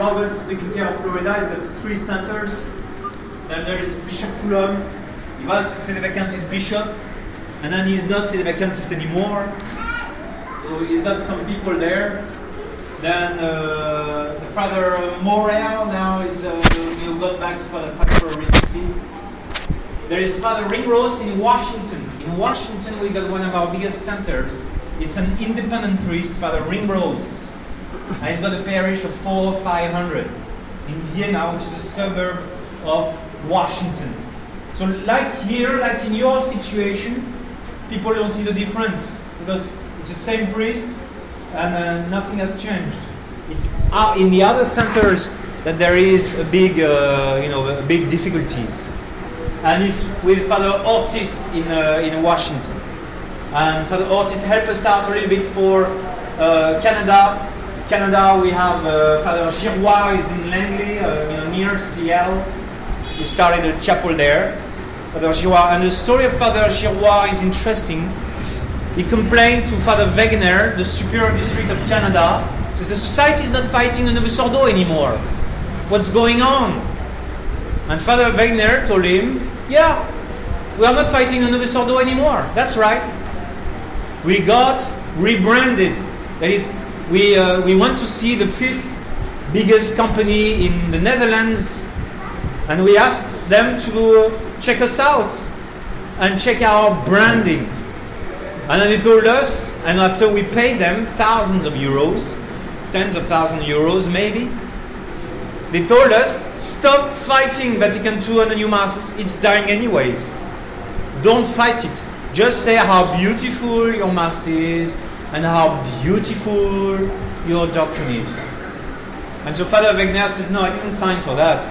Robert's taking care of Florida. He's got 3 centers. Then there is Bishop Fulham. He was Sedevacantis bishop, and then he's not Sedevacantis anymore. So he's got some people there. Then the Father Morel now is got back to Father Pfeiffer recently. There is Father Ringrose in Washington. In Washington, we got one of our biggest centers. It's an independent priest, Father Ringrose. And he's got a parish of 400 or 500 in Vienna, which is a suburb of Washington. So like here, like in your situation, people don't see the difference because it's the same priest and nothing has changed. It's in the other centers that there is a big, big difficulties. And it's with Father Ortiz in Washington. And Father Ortiz helped us out a little bit for Canada. Canada, we have Father Giroir is in Langley, near Seattle. We started a chapel there, Father Giroir. And the story of Father Giroir is interesting. He complained to Father Wegener, the Superior District of Canada, says the society is not fighting the Novus Ordo anymore. What's going on? And Father Wegener told him, yeah, we are not fighting the Novus Ordo anymore. That's right. We got rebranded. That is, we went to see the 5th biggest company in the Netherlands, and we asked them to check us out and check our branding. And then they told us, and after we paid them thousands of euros, tens of thousands of euros maybe, they told us, stop fighting Vatican II and the new Mass. It's dying anyways. Don't fight it. Just say how beautiful your Mass is and how beautiful your doctrine is. And so Father Wegener says, no, I didn't sign for that.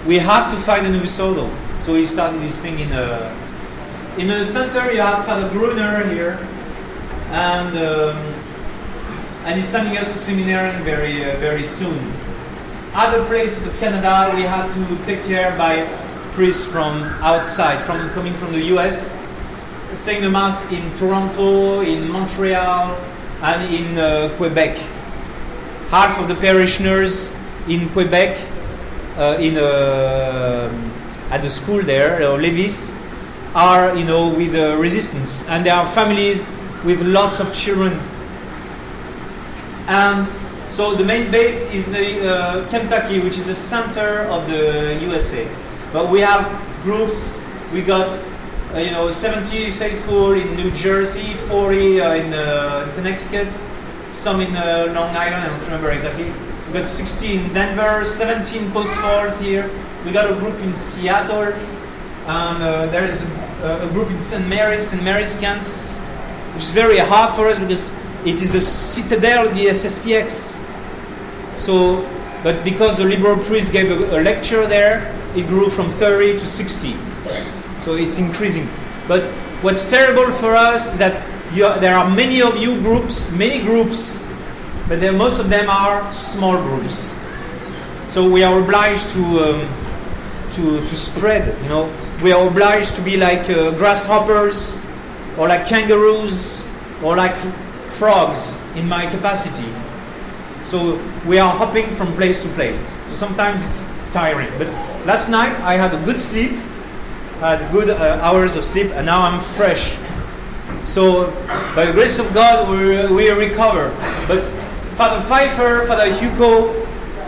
We have to fight the Novus Ordo. So he started this thing in the center. You have Father Gruner here, and he's sending us a seminarian very soon. Other places of Canada, we have to take care by priests from outside, coming from the US, saying the Mass in Toronto, in Montreal, and in Quebec. Half of the parishioners in Quebec, at the school there, Lévis, are with the resistance, and there are families with lots of children. And so the main base is the Kentucky, which is the center of the USA. But we have groups. We got 70 faithful in New Jersey, 40 in Connecticut, some in Long Island. I don't remember exactly. We got 60 in Denver, 17 Post Falls here. We got a group in Seattle, and there is a group in St. Mary's, Kansas, which is very hard for us because it is the citadel of the SSPX. So, but because the liberal priest gave a lecture there, it grew from 30 to 60. So it's increasing. But what's terrible for us is that there are many groups, but most of them are small groups. So we are obliged to spread. We are obliged to be like grasshoppers, or like kangaroos, or like frogs in my capacity. So we are hopping from place to place. So sometimes it's tiring. But last night I had a good sleep, I had good hours of sleep, and now I'm fresh. So by the grace of God we recover. But Father Pfeiffer, Father Hugo,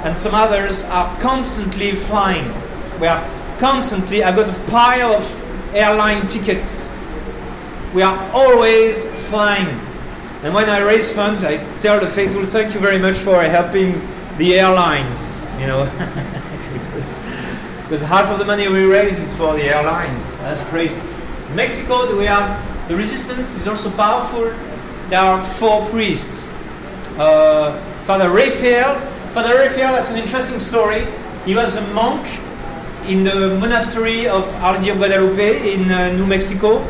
and some others are constantly flying. I've got a pile of airline tickets. We are always flying. And when I raise funds, I tell the faithful, thank you very much for helping the airlines, because half of the money we raise is for the airlines. That's crazy. In Mexico, we have the resistance is also powerful. There are 4 priests. Father Raphael, that's an interesting story. He was a monk in the monastery of Our Lady of Guadalupe in New Mexico.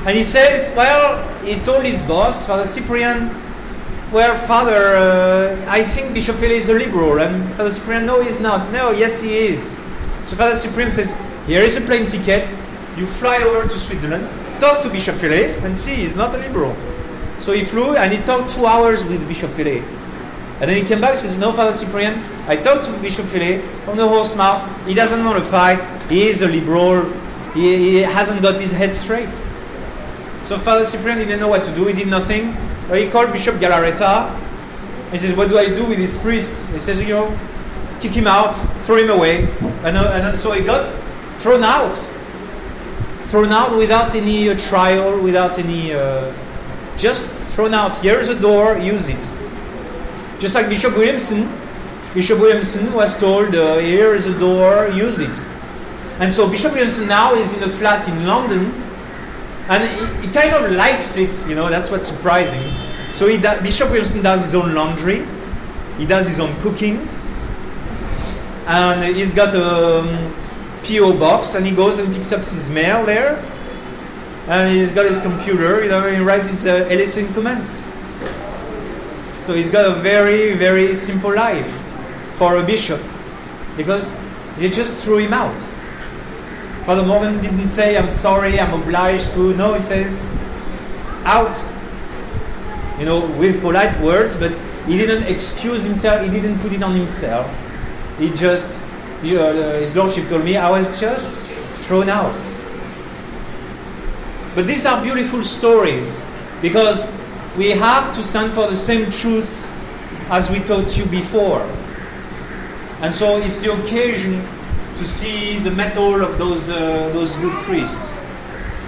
And he says, he told his boss, Father Cyprian, Father, I think Bishop Philly is a liberal. And Father Cyprian, no, he's not. No, yes, he is. So Father Cyprian says, here is a plane ticket. You fly over to Switzerland, talk to Bishop Philly, and see, he's not a liberal. So he flew, and he talked 2 hours with Bishop Philly. And then he came back and says, no, Father Cyprien, I talked to Bishop Philip from the horse mouth. He doesn't want to fight. He is a liberal. He hasn't got his head straight. So Father Cyprien didn't know what to do. He did nothing. He called Bishop Galarreta. He says, what do I do with this priest? He says, kick him out, throw him away. And so he got thrown out. Thrown out without any trial, without any... just thrown out. Here's a door, use it. Just like Bishop Williamson. Bishop Williamson was told, here is a door, use it. And so Bishop Williamson now is in a flat in London, and he kind of likes it, that's what's surprising. So Bishop Williamson does his own laundry, he does his own cooking, and he's got a P.O. box, and he goes and picks up his mail there, and he's got his computer, he writes his LSN comments. So he's got a very, very simple life for a bishop, because they just threw him out. Father Morgan didn't say, I'm sorry, I'm obliged to. No, he says, out. With polite words, but he didn't excuse himself, he didn't put it on himself. He just, his lordship told me, I was just thrown out. But these are beautiful stories, because we have to stand for the same truth as we taught you before. And so it's the occasion to see the mettle of those good priests.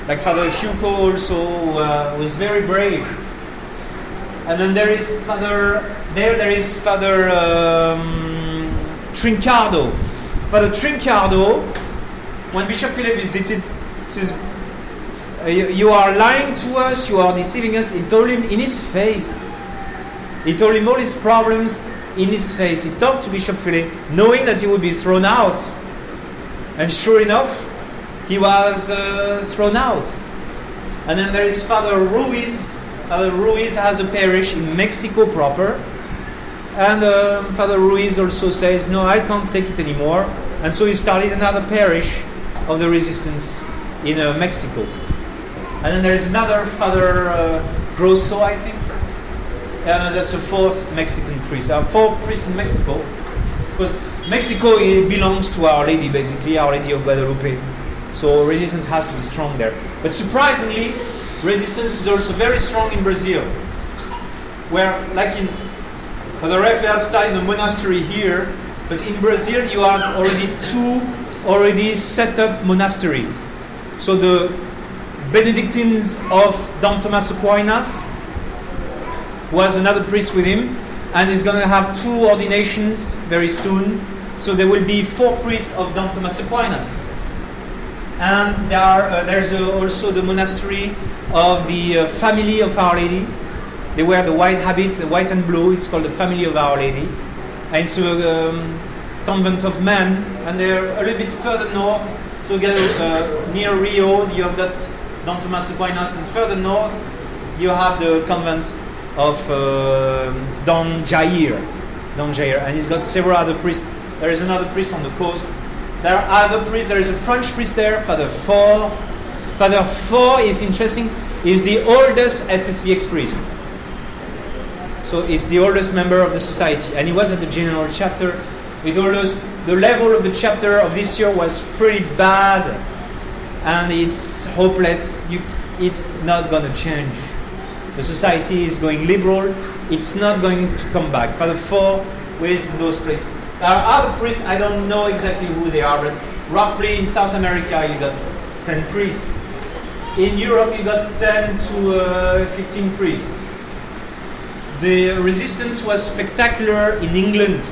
Like Father Fiuco also was very brave. And then there is Father Trincardo. Father Trincardo, when Bishop Philip visited, says, you are lying to us, you are deceiving us. He told him in his face. He told him all his problems in his face. He talked to Bishop Philip, knowing that he would be thrown out. And sure enough, he was thrown out. And then there is Father Ruiz. Father Ruiz has a parish in Mexico proper. And Father Ruiz also says, no, I can't take it anymore. And so he started another parish of the resistance in Mexico. And then there is another Father Grosso, I think. And that's a fourth Mexican priest. There are 4 priests in Mexico. Because Mexico belongs to Our Lady, basically, Our Lady of Guadalupe. So resistance has to be strong there. But surprisingly, resistance is also very strong in Brazil. Where, like in Father Raphael started a monastery here, but in Brazil you have already 2 already set up monasteries. So the Benedictines of Don Thomas Aquinas was another priest with him, and he's going to have 2 ordinations very soon. So there will be 4 priests of Don Thomas Aquinas. And there's also the monastery of the family of Our Lady. They wear the white habit, white and blue. It's called the Family of Our Lady. And it's a convent of men, and they're a little bit further north. So near Rio, you have got Don Thomas Aquinas, and further north, you have the convent of Don Jair, and he's got several other priests. There is another priest on the coast. There are other priests. There is a French priest there, Father Faure. Father Faure is interesting. He's the oldest SSPX priest. So it's the oldest member of the society, and he was at the general chapter. He told us the level of the chapter of this year was pretty bad, and it's hopeless. It's not going to change. The society is going liberal. It's not going to come back. Father Faure is in those places. There are other priests, I don't know exactly who they are, but roughly in South America you got 10 priests. In Europe you got 10 to 15 priests. The resistance was spectacular in England.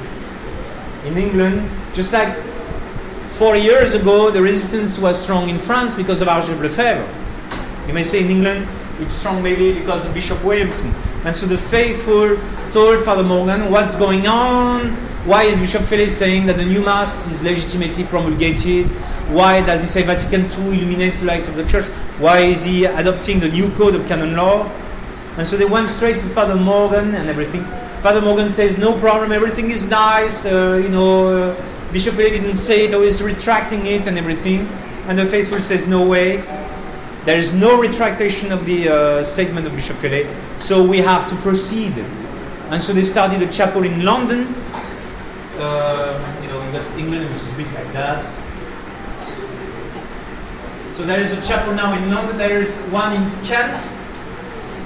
In England, just like 4 years ago, the resistance was strong in France because of Archbishop Lefebvre. You may say in England, it's strong maybe because of Bishop Williamson. And so the faithful told Father Morgan, what's going on? Why is Bishop Philip saying that the new Mass is legitimately promulgated? Why does he say Vatican II illuminates the light of the Church? Why is he adopting the new code of canon law? And so they went straight to Father Morgan and everything. Father Morgan says, no problem, everything is nice. Bishop Philip didn't say it, or he's retracting it and everything. And the faithful says, no way. There is no retractation of the statement of Bishop Philip, so we have to proceed. And so they started a chapel in London. You know, you've got England, which is a bit like that. So there is a chapel now in London. There is one in Kent,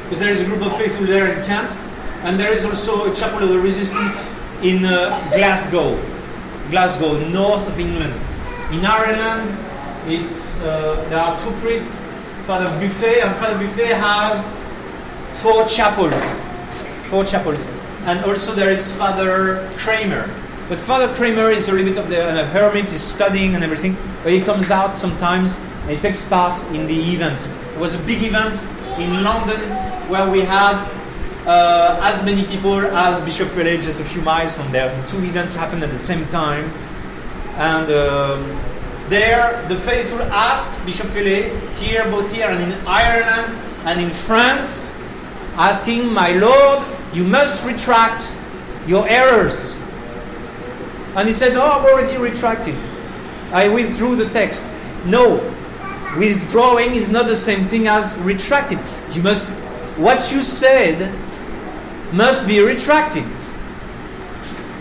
because there is a group of faithful there in Kent. And there is also a chapel of the Resistance in Glasgow, north of England. In Ireland, there are two priests, Father Buffet, and Father Buffet has four chapels. And also there is Father Kramer. But Father Kramer is a little bit of a hermit, is studying and everything, but he comes out sometimes and he takes part in the events. There was a big event in London where we had as many people as Bishop Village, just a few miles from there. The two events happened at the same time. And there, the faithful asked Bishop Village, both here and in Ireland and in France, asking, "My Lord, you must retract your errors." And he said, "No, I've already retracted. I withdrew the text." No, withdrawing is not the same thing as retracted. What you said must be retracted.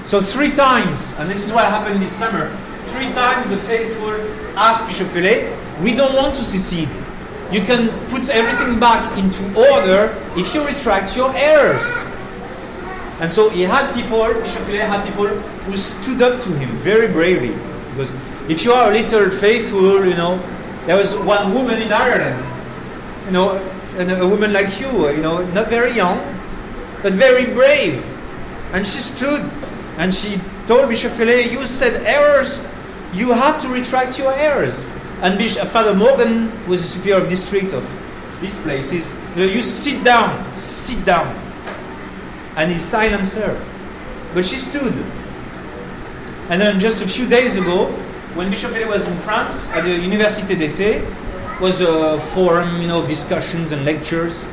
So 3 times, and this is what happened this summer, 3 times the faithful asked Bishop Village, "We don't want to secede. You can put everything back into order if you retract your errors." And so Bishop Village had people who stood up to him very bravely. Because if you are a little faithful, you know, there was one woman in Ireland, you know, and a woman like you know, not very young, but very brave. And she stood and she told Bishop Village, "You said errors, you have to retract your errors." And Father Morgan was the superior of district of these places. "You sit down. And he silenced her. But she stood. And then just a few days ago, when Bishop Village was in France, at the Université d'été, was a forum, you know, discussions and lectures.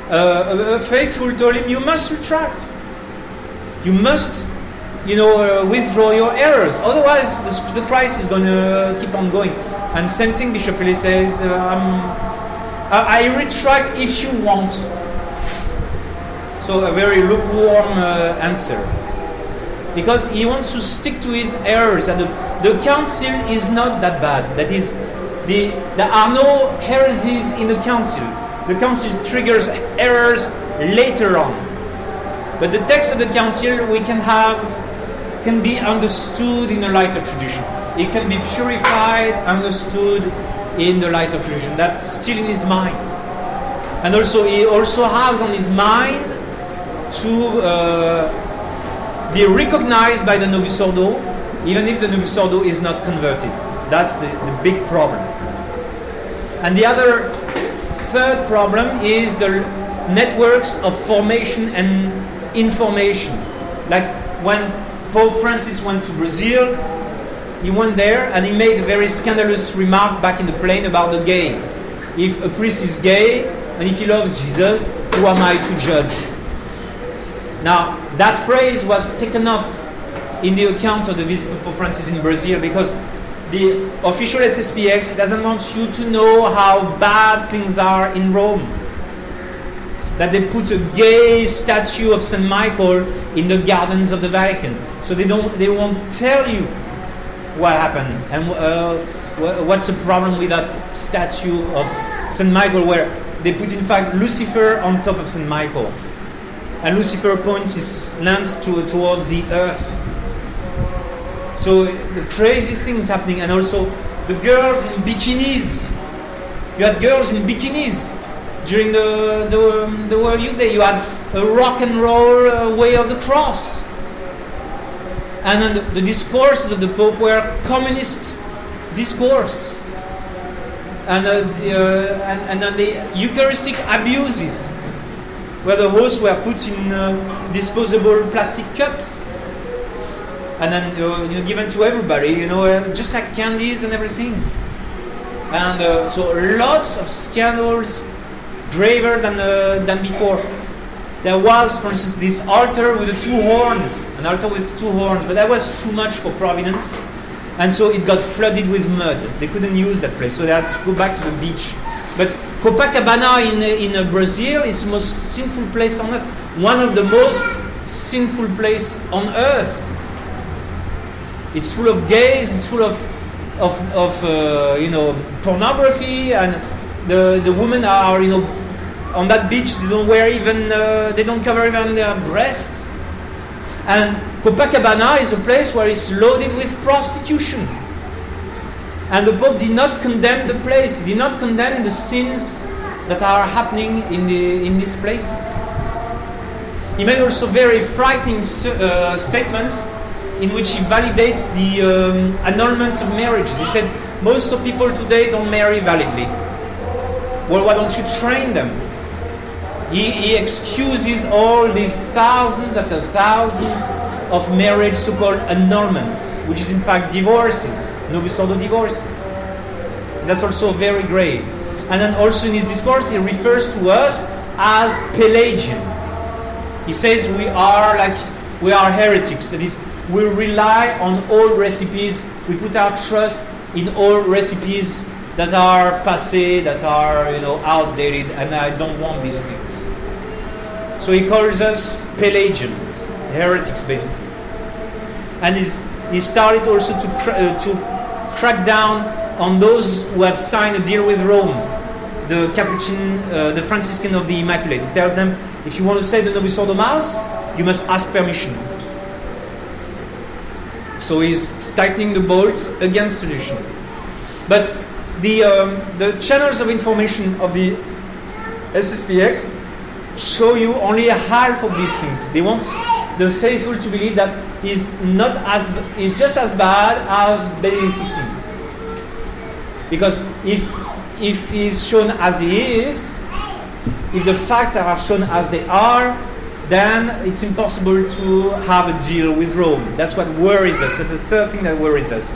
A faithful told him, "You must retract. You must, you know, withdraw your errors. Otherwise, the crisis is going to keep on going." And same thing, Bishop Village says, "I retract if you want." So a very lukewarm answer. Because he wants to stick to his errors. And the council is not that bad. That is, there are no heresies in the council. The council triggers errors later on. But the text of the council can be understood in the light of tradition. It can be purified, understood in the light of tradition. That's still in his mind. And also he also has on his mind to be recognized by the Novus Ordo, even if the Novus Ordo is not converted. That's the big problem. And the third problem is the networks of formation and information. Like when Pope Francis went to Brazil, he went there and he made a very scandalous remark back in the plane about the gay. If a priest is gay and if he loves Jesus, who am I to judge? Now, that phrase was taken off in the account of the visit of Pope Francis in Brazil because the official SSPX doesn't want you to know how bad things are in Rome. That they put a gay statue of St. Michael in the gardens of the Vatican. So they won't tell you what happened and what's the problem with that statue of St. Michael, where they put in fact Lucifer on top of St. Michael. And Lucifer points his lance towards the earth. So the crazy things happening, and also the girls in bikinis. You had girls in bikinis during the World Youth Day. You had a rock and roll way of the cross. And then the discourses of the Pope were communist discourse. And then the Eucharistic abuses, where the hosts were put in disposable plastic cups, and then given to everybody, just like candies and everything. And so lots of scandals, graver than before. There was, for instance, this altar with the 2 horns, an altar with 2 horns, but that was too much for Providence, and so it got flooded with mud. They couldn't use that place, so they had to go back to the beach. But Copacabana in Brazil is the most sinful place on earth. One of the most sinful place on earth. It's full of gays, it's full of pornography, and the women are on that beach. They don't wear even they don't cover even their breasts. And Copacabana is a place where it's loaded with prostitution. And the Pope did not condemn the place. He did not condemn the sins that are happening in these places. He made also very frightening statements in which he validates the annulments of marriages. He said, most of people today don't marry validly. Well, why don't you train them? He excuses all these thousands after thousands of marriage, so-called annulments, which is in fact divorces, novus ordo divorces. That's also very grave. And then also in his discourse, he refers to us as Pelagian. He says we are heretics. That is, we rely on old recipes. We put our trust in old recipes that are passé, that are outdated, and I don't want these things. So he calls us Pelagians, heretics basically. And he started also to crack down on those who have signed a deal with Rome, the Capuchin, the Franciscan of the Immaculate. He tells them, if you want to say the Novus Ordo Mass, you must ask permission. So he's tightening the bolts against tradition. But the channels of information of the SSPX show you only half of these things. They want the faithful to believe that is just as bad as Benedict XVI. Because if he's shown as he is, if the facts are shown as they are, then it's impossible to have a deal with Rome. That's what worries us. That's the third thing that worries us.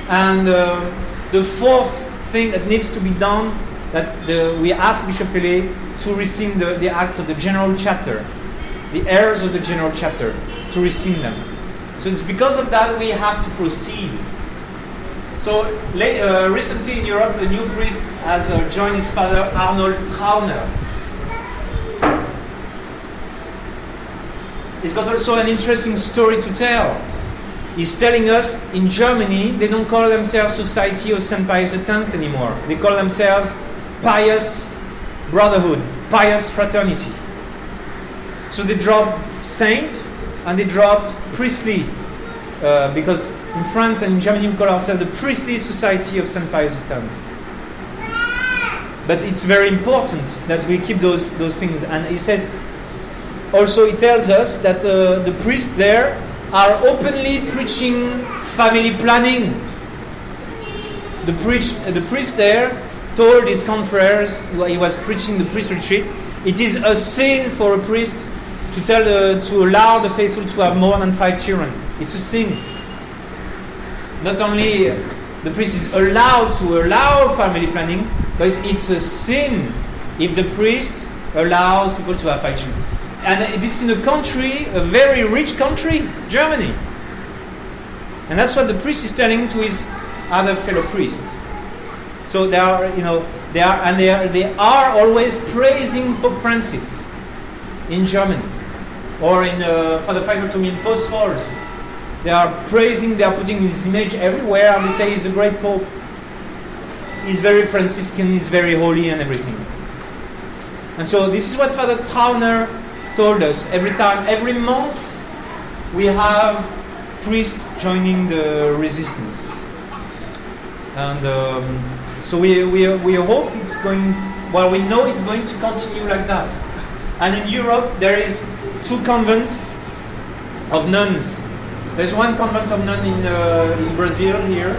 And the fourth thing that needs to be done, that we ask Bishop Fele to rescind the acts of the general chapter, the errors of the general chapter, to rescind them. So it's because of that we have to proceed. So recently in Europe, a new priest has joined his father, Arnold Trauner. He's got also an interesting story to tell. He's telling us in Germany they don't call themselves Society of St. Pius X anymore. They call themselves Pious Brotherhood, Pious Fraternity. So they dropped saint and they dropped priestly, because in France and in Germany we call ourselves the Priestly Society of St. Pius X. But it's very important that we keep those things. And he says, also he tells us that the priests there are openly preaching family planning. The priest there told his confreres, he was preaching the priest retreat, it is a sin for a priest to allow the faithful to have more than 5 children. It's a sin. Not only the priest is allowed to allow family planning, but it's a sin if the priest allows people to have 5 children. And it's in a country, a very rich country, Germany. And that's what the priest is telling to his other fellow priests. So they are always praising Pope Francis in Germany, or in Father Pfeiffer to me in Post Falls. They are praising, they are putting his image everywhere, and they say he's a great Pope. He's very Franciscan, he's very holy and everything. And so this is what Father Trauner told us. Every month, we have priests joining the resistance. And so we hope it's going, well, we know it's going to continue like that. And in Europe, there is 2 convents of nuns. There's one convent of nuns in Brazil here.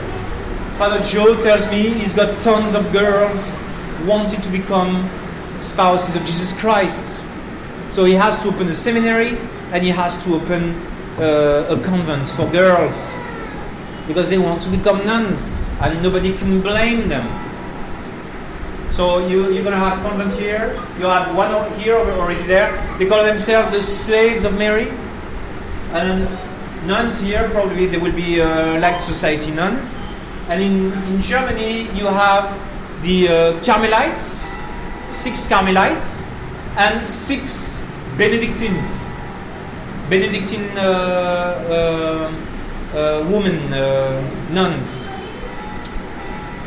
Father Joe tells me he's got tons of girls wanting to become spouses of Jesus Christ. So he has to open a seminary and he has to open a convent for girls because they want to become nuns and nobody can blame them. So you're going to have convent here. You have one here already there. They call themselves the Slaves of Mary. And nuns here, probably they will be like society nuns. And in Germany you have the Carmelites, 6 Carmelites, and 6 Benedictines. Benedictine women, nuns,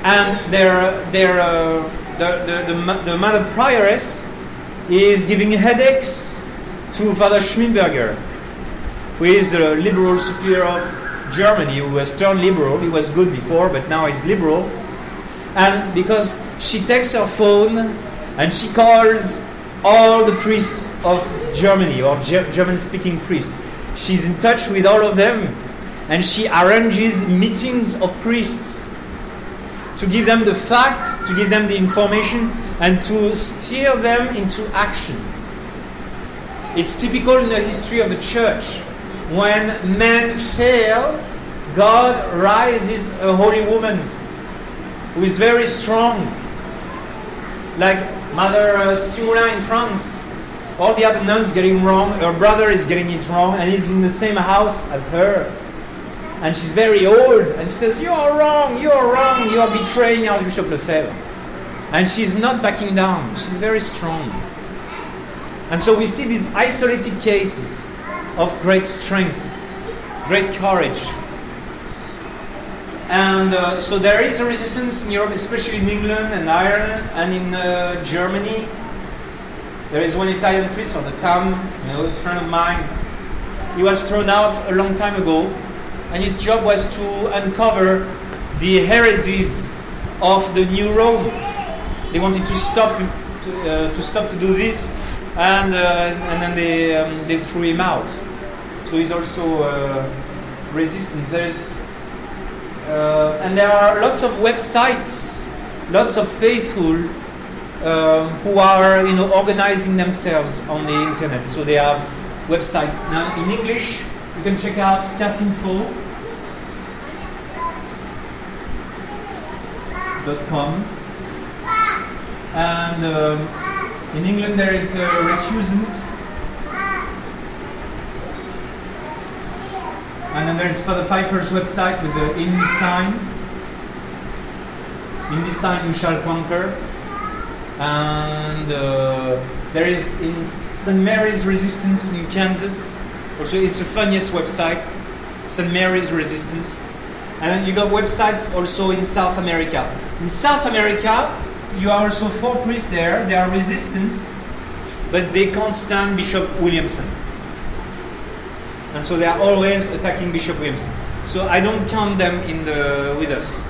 and the Mother Prioress is giving headaches to Father Schmidberger, who is the liberal superior of Germany, who was turned liberal. He was good before, but now he's liberal. And because she takes her phone and she calls all the priests of Germany, or German-speaking priests. She's in touch with all of them, and she arranges meetings of priests to give them the facts, to give them the information, and to steer them into action. It's typical in the history of the church. When men fail, God rises a holy woman who is very strong, like Mother Simula in France. All the other nuns getting wrong, her brother is getting it wrong, and he's in the same house as her. And she's very old, and she says, "You are wrong, you are wrong, you are betraying Archbishop Lefebvre." And she's not backing down, she's very strong. And so we see these isolated cases of great strength, great courage. And so there is a resistance in Europe, especially in England and Ireland and in Germany. There is one Italian priest from the town, a friend of mine. He was thrown out a long time ago, and his job was to uncover the heresies of the New Rome. They wanted to stop to do this, and then they threw him out. So he's also resistant. And there are lots of websites, lots of faithful who are organizing themselves on the internet. So they have websites. Now in English, you can check out casinfo.com, and in England there is the Recusant, and then there's Father Pfeiffer's website with the In this sign you shall conquer. And there is in St. Mary's Resistance in Kansas. Also, it's the funniest website, St. Mary's Resistance. And then you got websites also in South America. In South America, you are also 4 priests there. They are resistance, but they can't stand Bishop Williamson. And so they are always attacking Bishop Williamson. So I don't count them with us.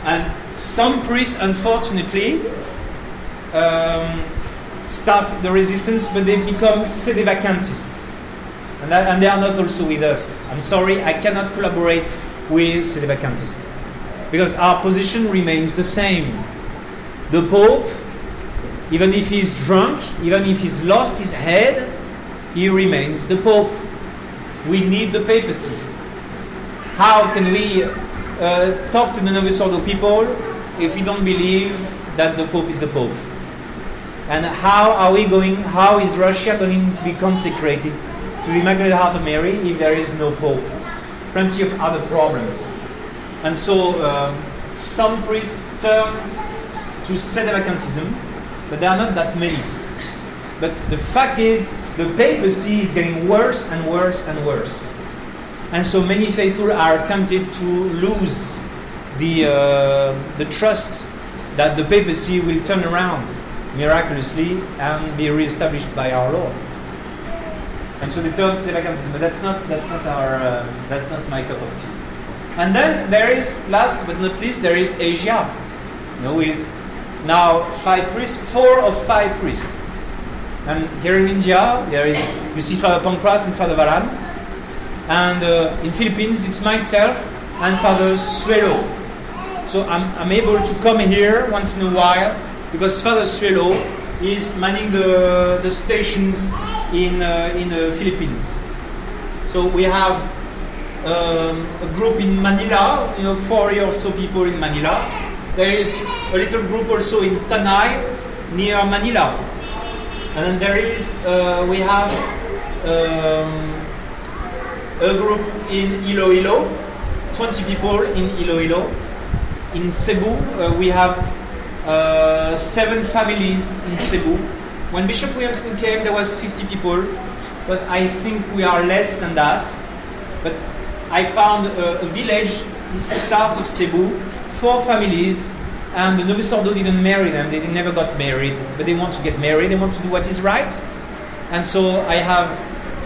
And some priests, unfortunately, start the resistance, but they become sedevacantists, and they are not also with us. I'm sorry, I cannot collaborate with sedevacantists because our position remains the same. The Pope, even if he's drunk, even if he's lost his head, he remains the Pope. We need the papacy. How can we talk to the Novus Ordo people if we don't believe that the Pope is the Pope? And how is Russia going to be consecrated to the Immaculate Heart of Mary if there is no Pope? Plenty of other problems. And so some priests turn to sedevacantism, but there are not that many. But the fact is, the papacy is getting worse and worse and worse. And so many faithful are tempted to lose the trust that the papacy will turn around miraculously and be reestablished by our Lord. And so they turn to sedevacantism, but that's not my cup of tea. And then there is, last but not least, there is Asia, with now 4 of 5 priests. And here in India, you see Father Pankras and Father Varan. And in Philippines, it's myself and Father Suelo. So I'm able to come here once in a while because Father Suelo is manning the stations in the Philippines. So we have a group in Manila, 40 or so people in Manila. There is a little group also in Tanay, near Manila. And then there is, we have a group in Iloilo, 20 people in Iloilo. In Cebu, we have 7 families in Cebu. When Bishop Williamson came, there was 50 people. but I think we are less than that. But I found a village south of Cebu, 4 families, and the Novi Sordo didn't marry them. They never got married, but they want to get married. They want to do what is right. And so I have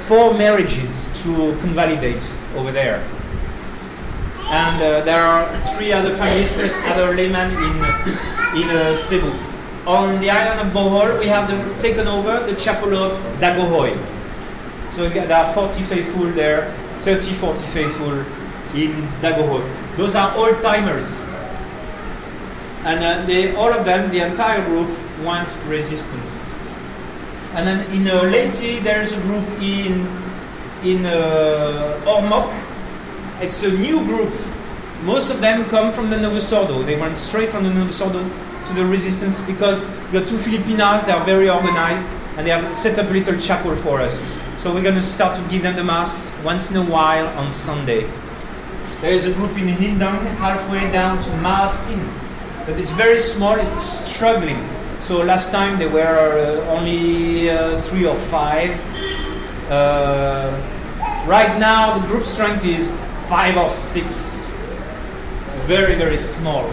4 marriages to convalidate over there. And there are 3 other families plus other laymen in Cebu. On the island of Bohol, we have taken over the chapel of Dagohoy. So there are 40 faithful there, 30, 40 faithful in Dagohoy. Those are old-timers. And all of them, the entire group, want resistance. And then in Leyte, there's a group in Ormoc. It's a new group. Most of them come from the Novo Sordo. They went straight from the Novo Sordo to the resistance because you got 2 Filipinas, they are very organized, and they have set up a little chapel for us. So we're going to start to give them the Mass once in a while on Sunday. There is a group in Hindang, halfway down to Maasin. But it's very small, it's struggling. So last time they were only 3 or 5. Right now the group strength is 5 or 6. It's very, very small.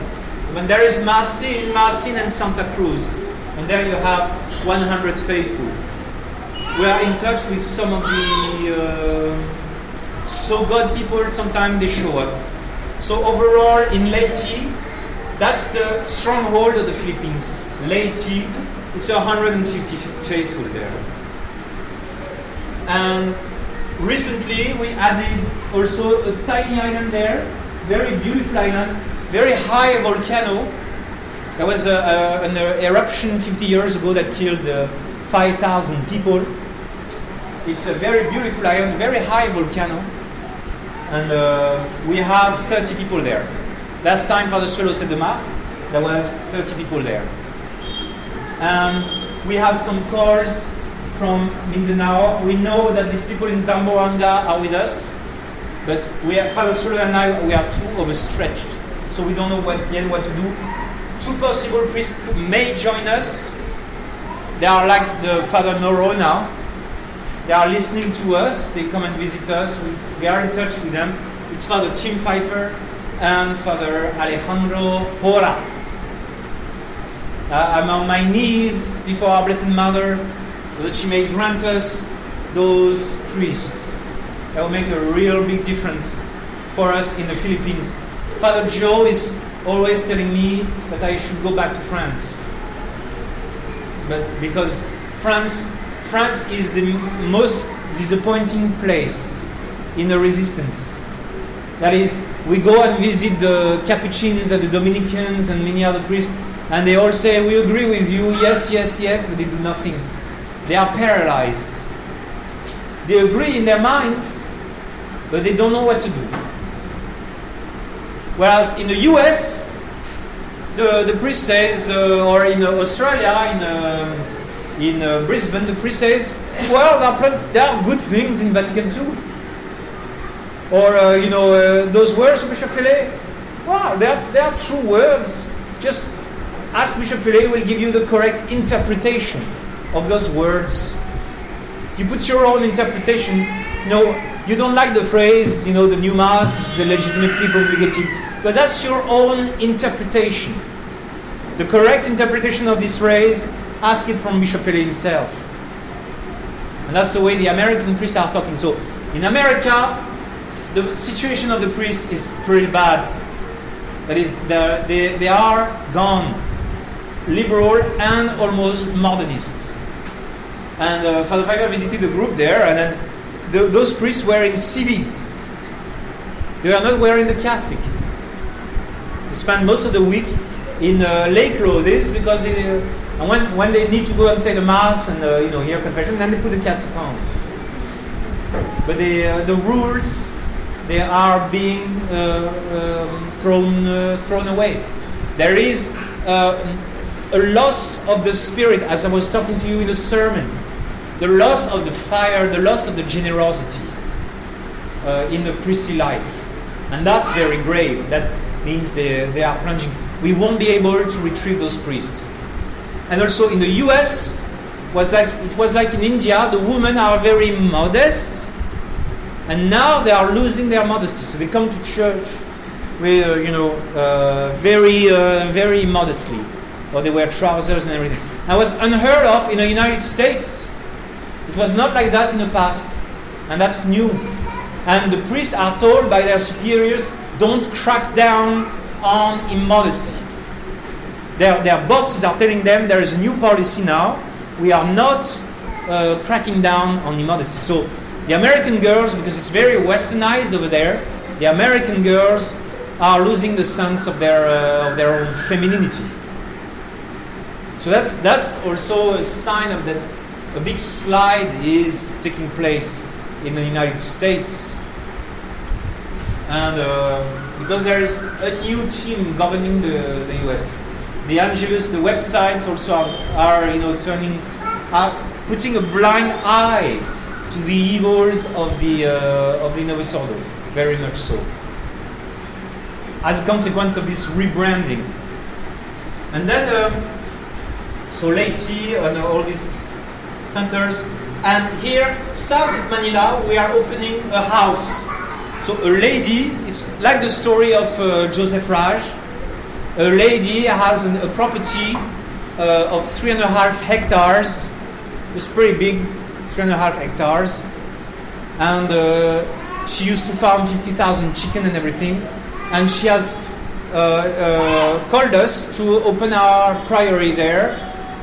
When there is Maasin and Santa Cruz, and there you have 100 faithful. We are in touch with some of the So God people, sometimes they show up. So overall in Leyte, that's the stronghold of the Philippines. Leyte, it's 150 faithful there. And recently we added also a tiny island there, very beautiful island, very high volcano. There was an eruption 50 years ago that killed 5,000 people. It's a very beautiful island, very high volcano. And we have 30 people there. Last time Father Suelo said the Mass, there was 30 people there. And we have some calls from Mindanao. We know that these people in Zamboanga are with us, but Father Suelo and I, we are too overstretched. So we don't know yet what to do. 2 possible priests may join us. They are like the Father Noro now. They are listening to us. They come and visit us. We are in touch with them. It's Father Tim Pfeiffer and Father Alejandro Hora. I'm on my knees before our Blessed Mother so that she may grant us those priests. That will make a real big difference for us in the Philippines. Father Joe is always telling me that I should go back to France. But because France is the most disappointing place in the resistance. That is, we go and visit the Capuchins and the Dominicans and many other priests, and they all say, we agree with you, yes, yes, yes, but they do nothing. They are paralyzed. They agree in their minds, but they don't know what to do. Whereas in the US, the priest says, or in Australia, in Brisbane, the priest says, well, there are good things in Vatican II. Or, those words of Bishop Fillet, wow, they are true words. Just ask Bishop Fillet, will give you the correct interpretation of those words. You put your own interpretation. You don't like the phrase, the new Mass is legitimately congregative, but that's your own interpretation. The correct interpretation of this phrase, ask it from Bishop Fillet himself. And that's the way the American priests are talking. So, in America, the situation of the priests is pretty bad. That is, they are gone. Liberal and almost modernist. And Father Pfeiffer visited a group there, and then those priests were in CVs. They are not wearing the cassock. They spend most of the week in lay clothes because and when they need to go and say the Mass and hear confession, then they put the cassock on. But the rules, they are being thrown away. There is a loss of the spirit, as I was talking to you in the sermon. The loss of the fire, the loss of the generosity in the priestly life. And that's very grave. That means they are plunging. We won't be able to retrieve those priests. And also in the US, it was like in India, the women are very modest, and now they are losing their modesty. So they come to church with, very modestly, or they wear trousers and everything. That was unheard of in the United States. It was not like that in the past, and that's new. And the priests are told by their superiors, don't crack down on immodesty. Their bosses are telling them there is a new policy now. We are not cracking down on immodesty. So the American girls, because it's very westernized over there, the American girls are losing the sense of their own femininity. So that's also a sign of that a big slide is taking place in the United States. And because there is a new team governing the US. The Angelus, the websites also are putting a blind eye to the evils of the Novus Ordo, very much so, as a consequence of this rebranding. And then, so lately, on all these centers, and here, south of Manila, we are opening a house. So a lady, it's like the story of Joseph Raj. A lady has a property of 3.5 hectares. It's pretty big, 3.5 hectares. And she used to farm 50,000 chicken and everything. And she has called us to open our priory there.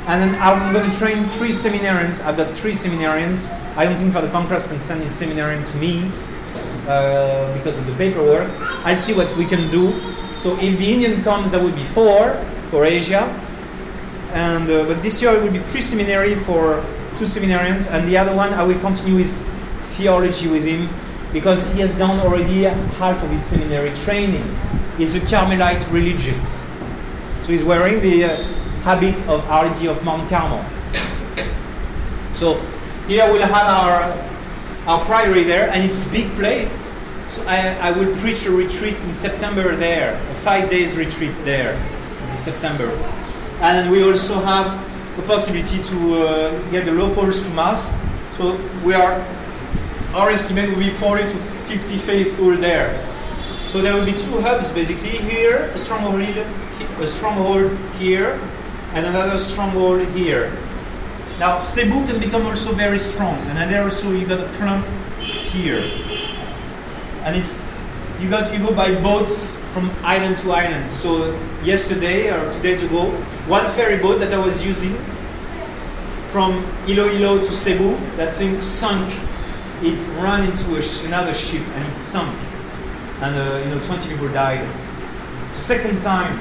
And then I'm going to train 3 seminarians. I've got 3 seminarians. I don't think Father Pancras can send his seminarian to me because of the paperwork. I'll see what we can do. So if the Indian comes, that would be 4 for Asia. And but this year it will be pre-seminary for 2 seminarians, and the other one I will continue his theology with him because he has done already half of his seminary training. He's a Carmelite religious. So he's wearing the habit of Our Lady of Mount Carmel. So here we'll have our priory there, and it's a big place. So I will preach a retreat in September there, a 5 days retreat there in September. And we also have the possibility to get the locals to Mass. So our estimate will be 40 to 50 faithful there. So there will be 2 hubs basically here, a stronghold here, and another stronghold here. Now Cebu can become also very strong, and then there also you got a plump here. And you go by boats from island to island. So yesterday or 2 days ago, one ferry boat that I was using from Iloilo to Cebu, that thing sunk. It ran into another ship and it sunk, and 20 people died. The second time,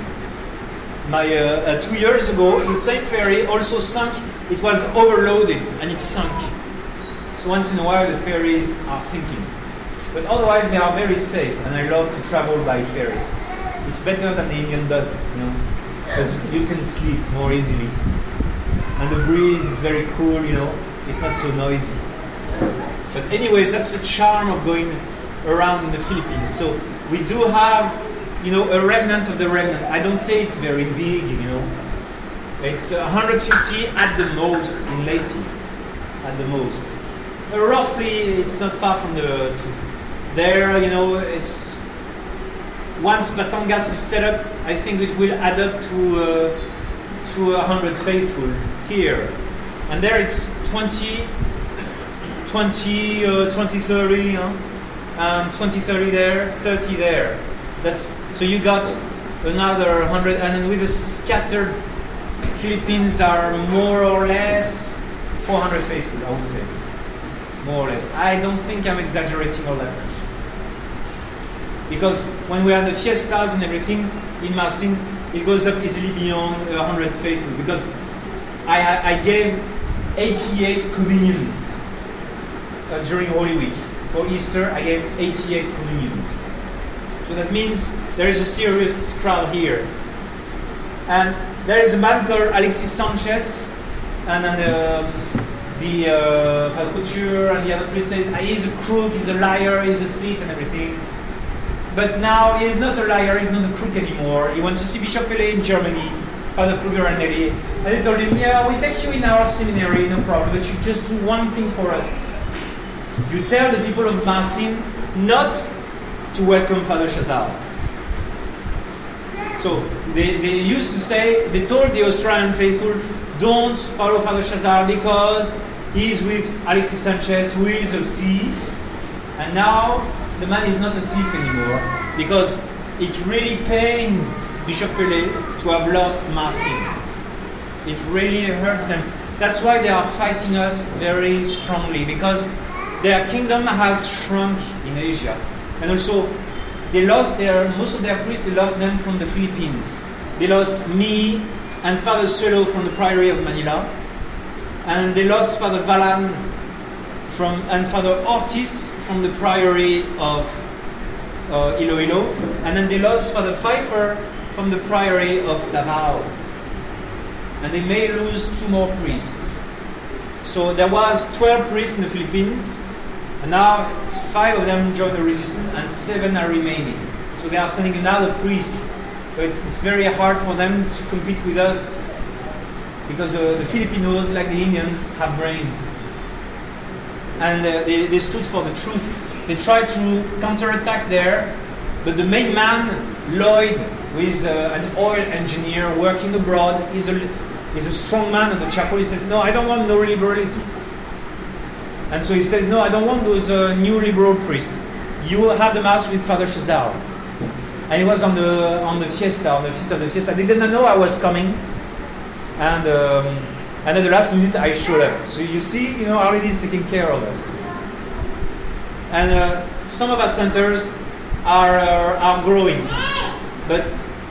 2 years ago, the same ferry also sunk. It was overloaded and it sunk. So once in a while, the ferries are sinking. But otherwise, they are very safe, and I love to travel by ferry. It's better than the Indian bus, because you can sleep more easily. And the breeze is very cool, it's not so noisy. But anyways, that's the charm of going around in the Philippines. So we do have, a remnant of the remnant. I don't say it's very big, It's 150 at the most in Leyte, at the most. Roughly, it's not far from the truth. There, it's once Batangas is set up, I think it will add up to 100 faithful here, and there it's 20, 30, and 20, 30 there, 30 there. So you got another 100, and then with the scattered Philippines are more or less 400 faithful, I would say. More or less. I don't think I'm exaggerating all that much. Because when we have the fiestas and everything in Marsin, it goes up easily beyond 100 faithful. Because I gave 88 communions during Holy Week. For Easter, I gave 88 communions. So that means there is a serious crowd here. And there is a man called Alexis Sanchez, and then Father Couture and the other priest says, he's a crook, he's a liar, he's a thief and everything. But now he's not a liar, he's not a crook anymore. He went to see Bishop Fele in Germany Father Fluger and Nelly. And they told him, yeah, we take you in our seminary, no problem, but you just do one thing for us. You tell the people of Marcin not to welcome Father CHAZAL. So they used to say, they told the Australian faithful, don't follow Father CHAZAL because he's with Alexis Sanchez, who is a thief. And now the man is not a thief anymore because it really pains Bishop Pelé to have lost Marcin. It really hurts them. That's why they are fighting us very strongly, because their kingdom has shrunk in Asia. And also, they lost most of their priests, they lost them from the Philippines. They lost me and Father Suelo from the Priory of Manila. And they lost Father Valan and Father Ortiz from the Priory of Iloilo, and then they lost Father Pfeiffer from the Priory of Davao. And they may lose 2 more priests. So there was 12 priests in the Philippines, and now 5 of them joined the resistance, and 7 are remaining. So they are sending another priest. So it's very hard for them to compete with us, because the Filipinos, like the Indians, have brains. And they stood for the truth. They tried to counterattack there, but the main man, Lloyd, who is an oil engineer working abroad, is a strong man at the chapel. He says, no, I don't want no liberalism. And so he says, no, I don't want those new liberal priests. You will have the mass with Father CHAZAL. And he was on the feast of the fiesta. They didn't know I was coming. And at the last minute, I showed up. So you see, Our Lady is taking care of us. And some of our centers are growing, but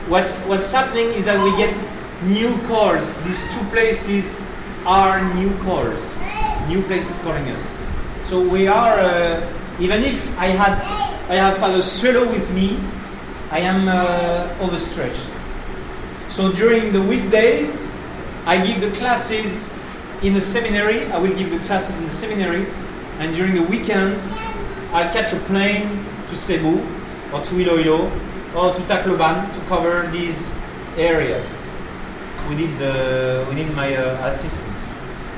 what's happening is that we get new calls. These 2 places are new calls, new places calling us. So we are, even if I have Father Suelo with me, I am overstretched. So during the weekdays, I give the classes in the seminary. I will give the classes in the seminary, and during the weekends, I'll catch a plane to Cebu, or to Iloilo, or to Tacloban to cover these areas. We need my assistance.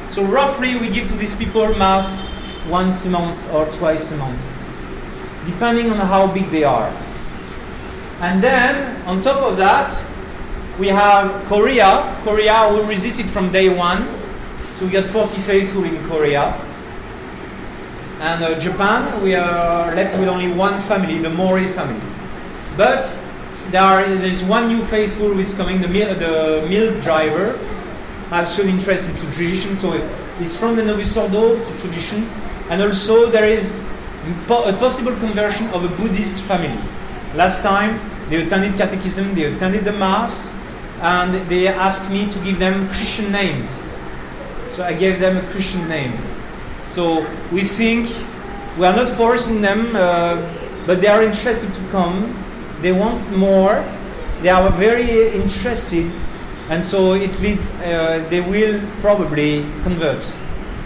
So roughly we give to these people Mass once a month or twice a month, depending on how big they are. And then, on top of that, we have Korea. Korea will resist it from day 1. So we got 40 faithful in Korea. And Japan, we are left with only 1 family, the Mori family. But there's 1 new faithful who is coming, the milk driver, has shown interest in tradition. So it's from the Novice Ordo to tradition. And also there is a possible conversion of a Buddhist family. Last time they attended catechism, they attended the Mass, and they asked me to give them Christian names. So I gave them a Christian name. So we think, we are not forcing them, but they are interested to come. They want more. They are very interested, and so it leads. They will probably convert.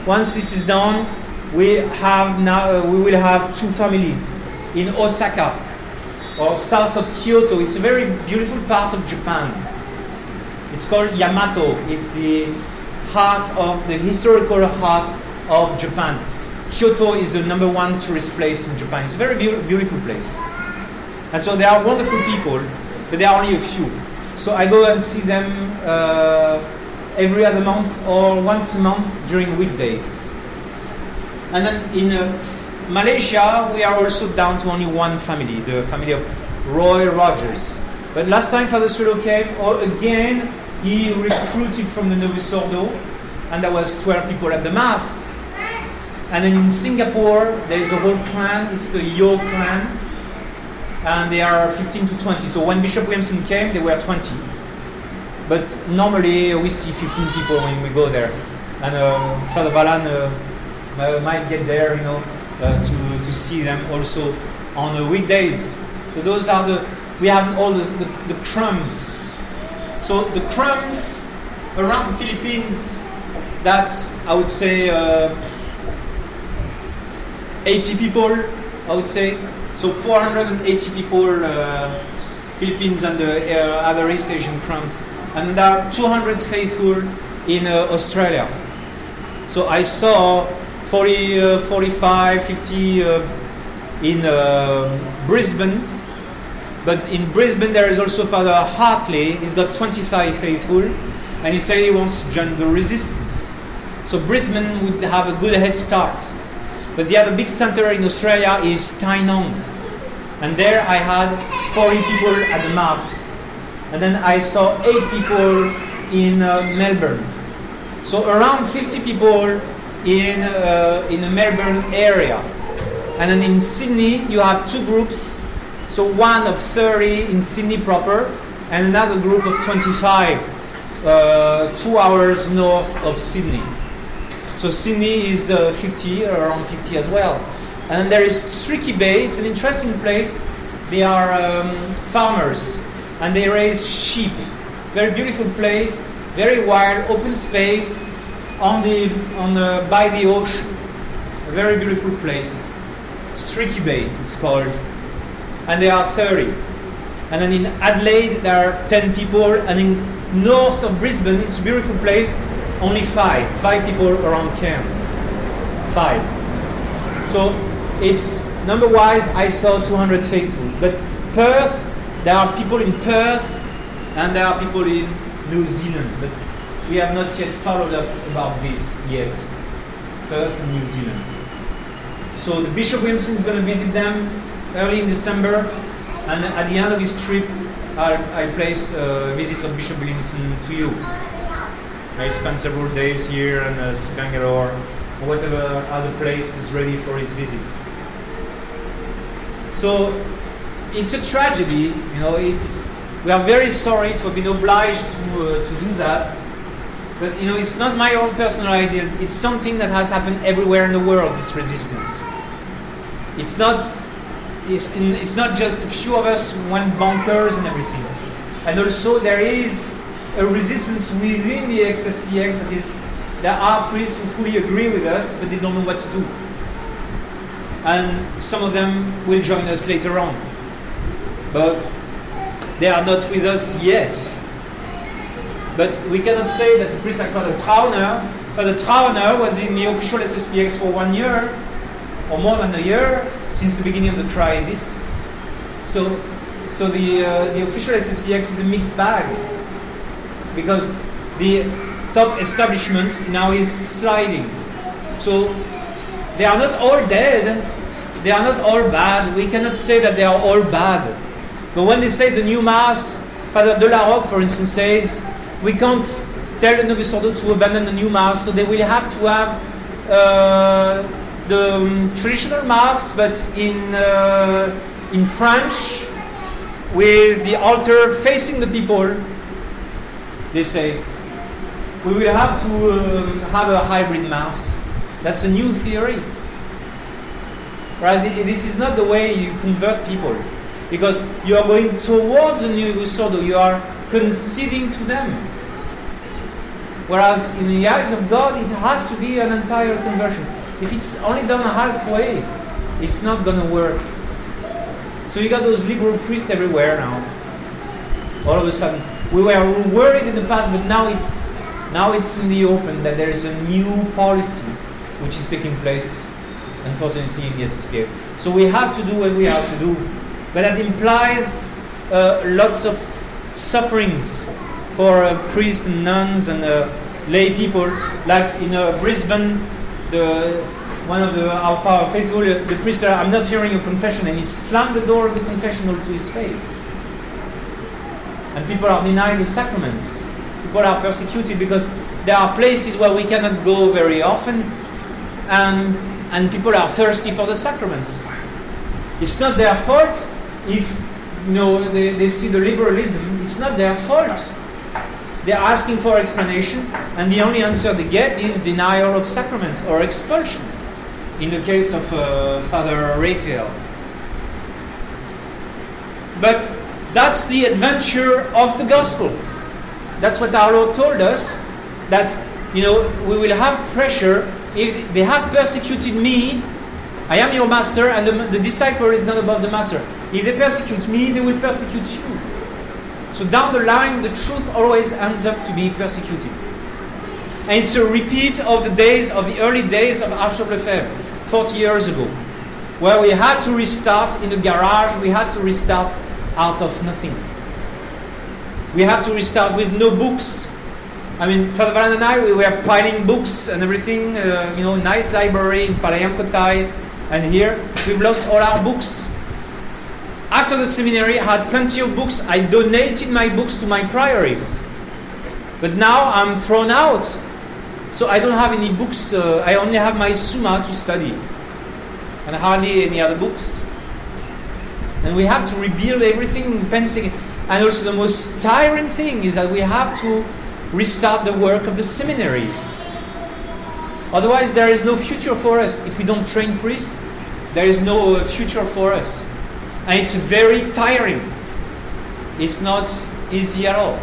Once this is done, we will have 2 families in Osaka, or south of Kyoto. It's a very beautiful part of Japan. It's called Yamato. It's the historical heart of Japan. Kyoto is the #1 tourist place in Japan. It's a very beautiful place. And so they are wonderful people, but there are only a few. So I go and see them every other month or once a month during weekdays. And then in Malaysia, we are also down to only 1 family, the family of Roy Rogers. But last time Father Suelo came, again, he recruited from the Novice Ordo, and there was 12 people at the Mass. And then in Singapore, there is a whole clan, it's the Yo clan, and they are 15 to 20. So when Bishop Williamson came, they were 20. But normally we see 15 people when we go there. And Father Valan might get there, to see them also on the weekdays. So those are we have all the crumbs. So the crumbs around the Philippines, that's, I would say, 80 people, I would say. So 480 people, Philippines and the other East Asian crumbs. and there are 200 faithful in Australia. So I saw 40, 45, 50 in Brisbane, but in Brisbane there is also Father Hartley. He's got 25 faithful, and he said he wants to join the resistance. So Brisbane would have a good head start. But the other big center in Australia is Tynong, and there I had 40 people at the Mass, and then I saw 8 people in Melbourne. So around 50 people in the Melbourne area. And then in Sydney you have 2 groups, so one of 30 in Sydney proper, and another group of 25 2 hours north of Sydney. So Sydney is 50, around 50 as well. And then there is Streaky Bay. It's an interesting place. They are farmers, and they raise sheep. Very beautiful place, very wild, open space by the ocean. A very beautiful place. Streaky Bay, it's called. And there are 30. And then in Adelaide there are 10 people, and in north of Brisbane, it's a beautiful place, only 5 people around Cairns. 5. So it's number-wise, I saw 200 faithful. But Perth, there are people in Perth, and there are people in New Zealand. But we have not yet followed up about this yet. Perth and New Zealand. So the Bishop Williamson is going to visit them early in December, and at the end of his trip, I'll place a visit of Bishop Williamson to you. I spent several days here in Bangalore, or whatever other place is ready for his visit. So it's a tragedy, you know. We are very sorry to have been obliged to do that, but you know, it's not my own personal ideas. It's something that has happened everywhere in the world. This resistance. It's not just a few of us went bonkers and everything, and also there is a resistance within the XSPX. That is, there are priests who fully agree with us, but they don't know what to do. And some of them will join us later on. But they are not with us yet. But we cannot say that a priest like Father Trauner was in the official SSPX for 1 year, or more than a year, since the beginning of the crisis. So the official SSPX is a mixed bag, because the top establishment now is sliding. So they are not all dead, they are not all bad. We cannot say that they are all bad. But when they say the new Mass, Father de la Roque, for instance, says we can't tell the Novus Ordo to abandon the new Mass, so they will have to have the traditional Mass, but in French, with the altar facing the people. They say we will have to have a hybrid Mass. That's a new theory. Whereas this is not the way you convert people, because you are going towards a new Ordo, you are conceding to them. Whereas in the eyes of God, it has to be an entire conversion. If it's only done halfway, it's not going to work. So you got those liberal priests everywhere now. All of a sudden, we were worried in the past, but now it's in the open that there is a new policy which is taking place, unfortunately, in the SSPA. So we have to do what we have to do, but that implies lots of sufferings for priests and nuns and lay people. Like in Brisbane, one of our faithful, the priest said, "I'm not hearing a confession," and he slammed the door of the confessional to his face. And people are denied the sacraments. People are persecuted because there are places where we cannot go very often, and people are thirsty for the sacraments. It's not their fault if they see the liberalism. It's not their fault. They're asking for explanation, and the only answer they get is denial of sacraments or expulsion. In the case of Father Raphael. But that's the adventure of the gospel. That's what our Lord told us, that we will have pressure. If they have persecuted me, I am your master, and the disciple is not above the master. If they persecute me, they will persecute you. So down the line, the truth always ends up to be persecuted. And it's a repeat of the days, of the early days of Archbishop Lefebvre, 40 years ago, where we had to restart in the garage, we had to restart out of nothing. We had to restart with no books. I mean, Father Valan and I, we were piling books and everything, nice library in Palayam Kotai, and here we've lost all our books. After the seminary, I had plenty of books. I donated my books to my priories. But now I'm thrown out. So I don't have any books. I only have my Summa to study. And hardly any other books. And we have to rebuild everything, pensing. And also the most tiring thing is that we have to restart the work of the seminaries. Otherwise there is no future for us. If we don't train priests, there is no future for us. And it's very tiring. It's not easy at all.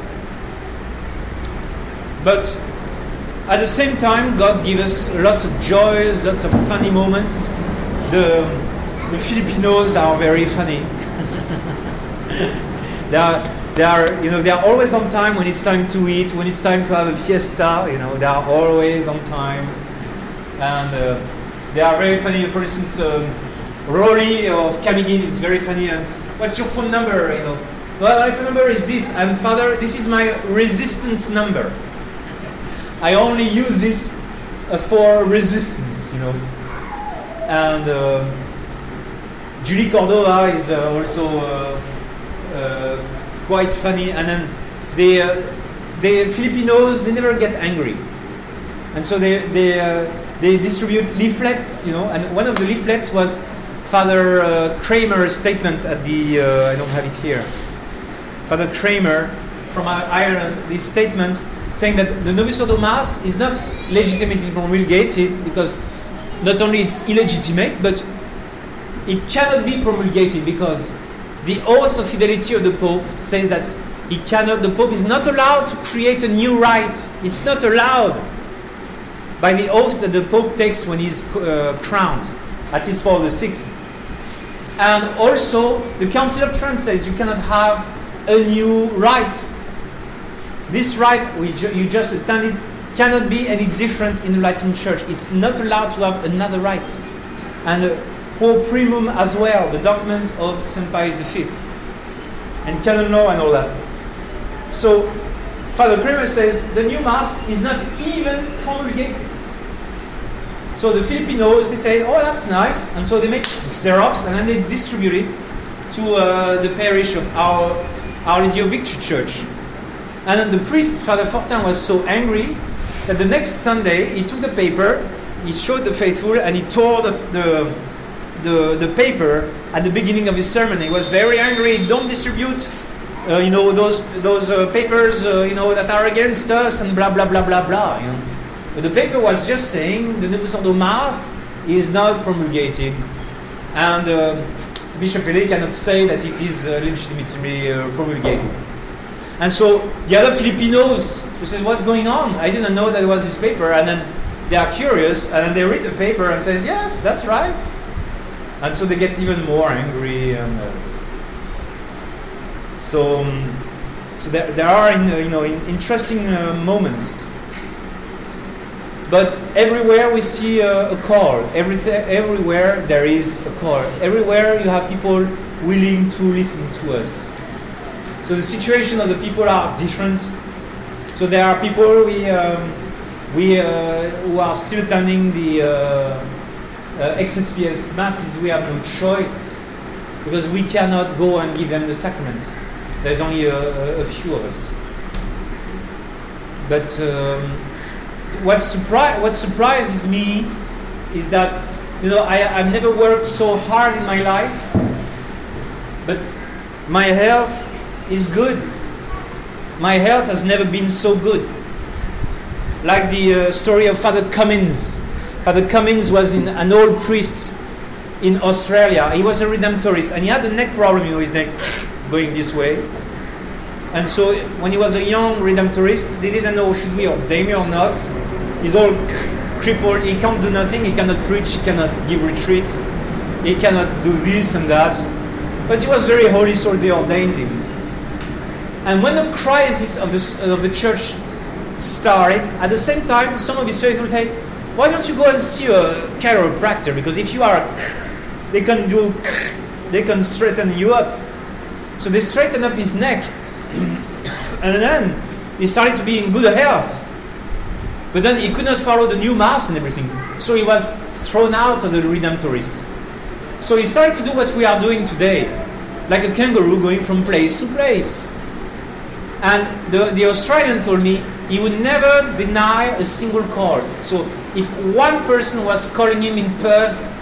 But at the same time, God gives us lots of joys, lots of funny moments. The Filipinos are very funny. They are always on time when it's time to eat, when it's time to have a fiesta. They are always on time, and they are very funny. For instance, Rory of Camigin is very funny. And what's your phone number? Well, my phone number is this. And Father, this is my resistance number. I only use this for resistance, And Julie Cordova is also quite funny. And then the Filipinos, they never get angry, and so they distribute leaflets, And one of the leaflets was Father Kramer's statement at the I don't have it here. Father Kramer from Ireland, this statement saying that the Novus Ordo Mass is not legitimately promulgated because not only it's illegitimate, but it cannot be promulgated because the oath of fidelity of the Pope says that the Pope is not allowed to create a new rite. It's not allowed by the oath that the Pope takes when he's crowned, at least Paul VI. And also, the Council of Trent says you cannot have a new rite. This rite you just attended cannot be any different in the Latin Church. It's not allowed to have another rite. And Quo Primum as well, the document of St. Pius V, and canon law and all that. So, Father Kramer says the new Mass is not even promulgated. So the Filipinos, they say, oh, that's nice, and so they make Xerox and then they distribute it to the parish of Our Lady of Victory Church. And then the priest, Father Fortin, was so angry that the next Sunday he took the paper, he showed the faithful, and he tore the paper at the beginning of his sermon. He was very angry. Don't distribute, those papers, that are against us, and blah blah blah blah blah. But the paper was just saying the Novus Ordo Mass is now promulgated, and Bishop Fele cannot say that it is legitimately promulgated. And so the other Filipinos who said, what's going on? I didn't know that it was this paper. And then they are curious, and then they read the paper and says, yes, that's right. And so they get even more angry. And so there are interesting moments. But everywhere we see a call. Everywhere there is a call. Everywhere you have people willing to listen to us. So the situation of the people are different. So there are people who are still attending the XSPS masses. We have no choice because we cannot go and give them the sacraments. There's only a few of us. But what surprises me is that I've never worked so hard in my life, but my health is good. My health has never been so good. Like the story of Father Cummins. Father Cummins was an old priest in Australia. He was a Redemptorist, and he had a neck problem, his neck going this way. And so when he was a young Redemptorist, they didn't know, should we ordain him or not? He's all crippled, he can't do nothing, he cannot preach, he cannot give retreats, he cannot do this and that. But he was very holy, so they ordained him. And when the crisis of the church started, at the same time, some of his faithful say, why don't you go and see a chiropractor? Because if you are, they can straighten you up. So they straightened up his neck. And then he started to be in good health. But then he could not follow the new mass and everything. So he was thrown out of the Redemptorist. So he started to do what we are doing today, like a kangaroo going from place to place. And the Australian told me he would never deny a single call. So if one person was calling him in Perth